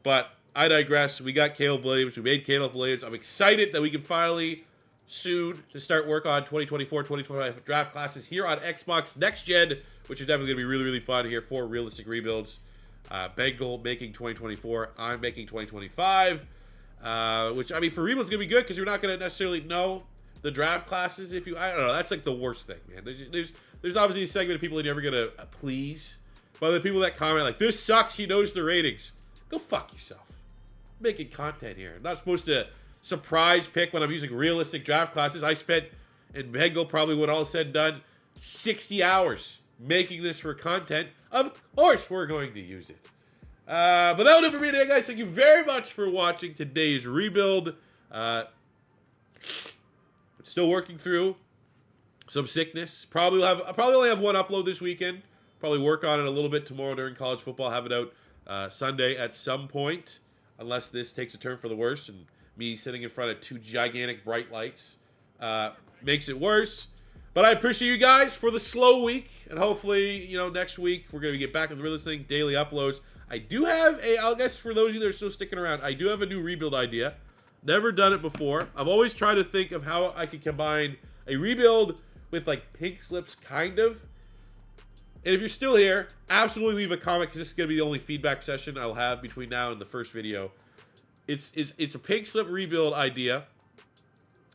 But I digress. We got Caleb Williams. We made Caleb Williams. I'm excited that we can finally, soon, to start work on 2024, 2025 draft classes here on Xbox Next Gen, which is definitely going to be really, really fun here for realistic rebuilds. Bengal making 2024. I'm making 2025. Which, I mean, for rebuilds, it's going to be good because you're not going to necessarily know the draft classes. I don't know. That's like the worst thing, man. There's obviously a segment of people that you're never going to please. But the people that comment like, this sucks, he knows the ratings. Go fuck yourself. I'm making content here. I'm not supposed to surprise pick when I'm using realistic draft classes. I spent, in Bengal, probably when all is said and done, 60 hours making this for content. Of course we're going to use it. But that'll do it for me today, guys. Thank you very much for watching today's rebuild. Still working through some sickness. Probably only have one upload this weekend. Probably work on it a little bit tomorrow during college football. Have it out Sunday at some point, unless this takes a turn for the worse and me sitting in front of 2 gigantic bright lights makes it worse. But I appreciate you guys for the slow week, and hopefully, next week we're going to get back on the real thing, daily uploads. I do have I guess for those of you that are still sticking around, I do have a new rebuild idea. Never done it before. I've always tried to think of how I could combine a rebuild with like pink slips, kind of. And if you're still here, absolutely leave a comment because this is going to be the only feedback session I'll have between now and the first video. It's a pink slip rebuild idea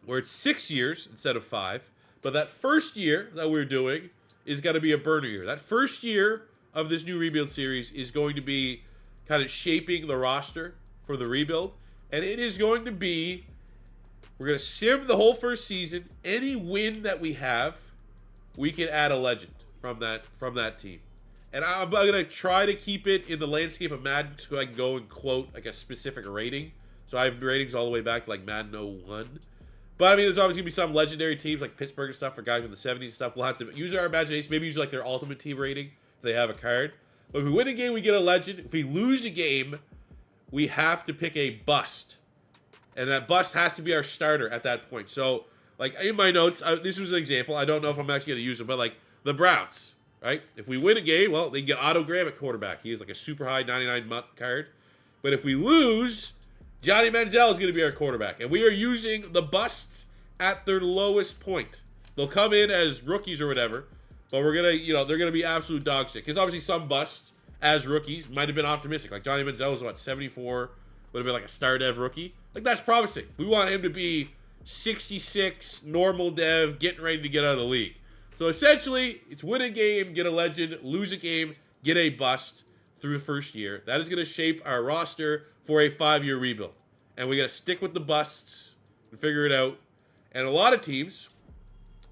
where it's 6 years instead of 5. But that first year that we're doing is going to be a burner year. That first year of this new rebuild series is going to be kind of shaping the roster for the rebuild. And it is going to be, we're going to sim the whole first season. Any win that we have, we can add a legend from that team. And I'm going to try to keep it in the landscape of Madden so I can go and quote like a specific rating. So I have ratings all the way back to like Madden 01. But I mean, there's obviously going to be some legendary teams like Pittsburgh and stuff for guys in the 70s stuff. We'll have to use our imagination. Maybe use like their ultimate team rating if they have a card. But if we win a game, we get a legend. If we lose a game, we have to pick a bust. And that bust has to be our starter at that point. So, like in my notes, this was an example. I don't know if I'm actually going to use it, but like the Browns, right? If we win a game, well, they can get Otto Graham at quarterback. He is like a super high 99 card. But if we lose, Johnny Manziel is going to be our quarterback. And we are using the busts at their lowest point. They'll come in as rookies or whatever, but we're going to, they're going to be absolute dog shit. Because obviously some busts as rookies might have been optimistic. Like Johnny Manziel was, what, 74? Would have been like a star dev rookie. Like, that's promising. We want him to be 66, normal dev, getting ready to get out of the league. So essentially, it's win a game, get a legend, lose a game, get a bust through the first year. That is going to shape our roster for a 5-year rebuild. And we got to stick with the busts and figure it out. And a lot of teams,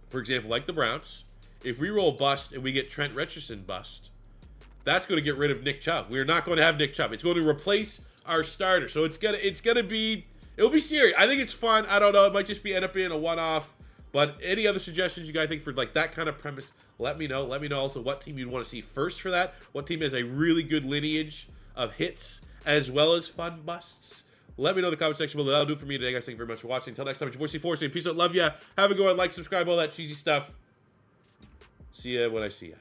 for example, like the Browns, if we roll bust and we get Trent Richardson bust, that's going to get rid of Nick Chubb. We're not going to have Nick Chubb. It's going to replace our starter. So it'll be serious. I think it's fun. I don't know. It might just end up being a one-off. But any other suggestions you guys think for like that kind of premise, let me know. Let me know also what team you'd want to see first for that. What team has a really good lineage of hits as well as fun busts. Let me know in the comment section below. That'll do it for me today, guys. Thank you very much for watching. Until next time, it's your boy C4 saying peace out. Love ya. Have a good one. Like, subscribe, all that cheesy stuff. See ya when I see ya.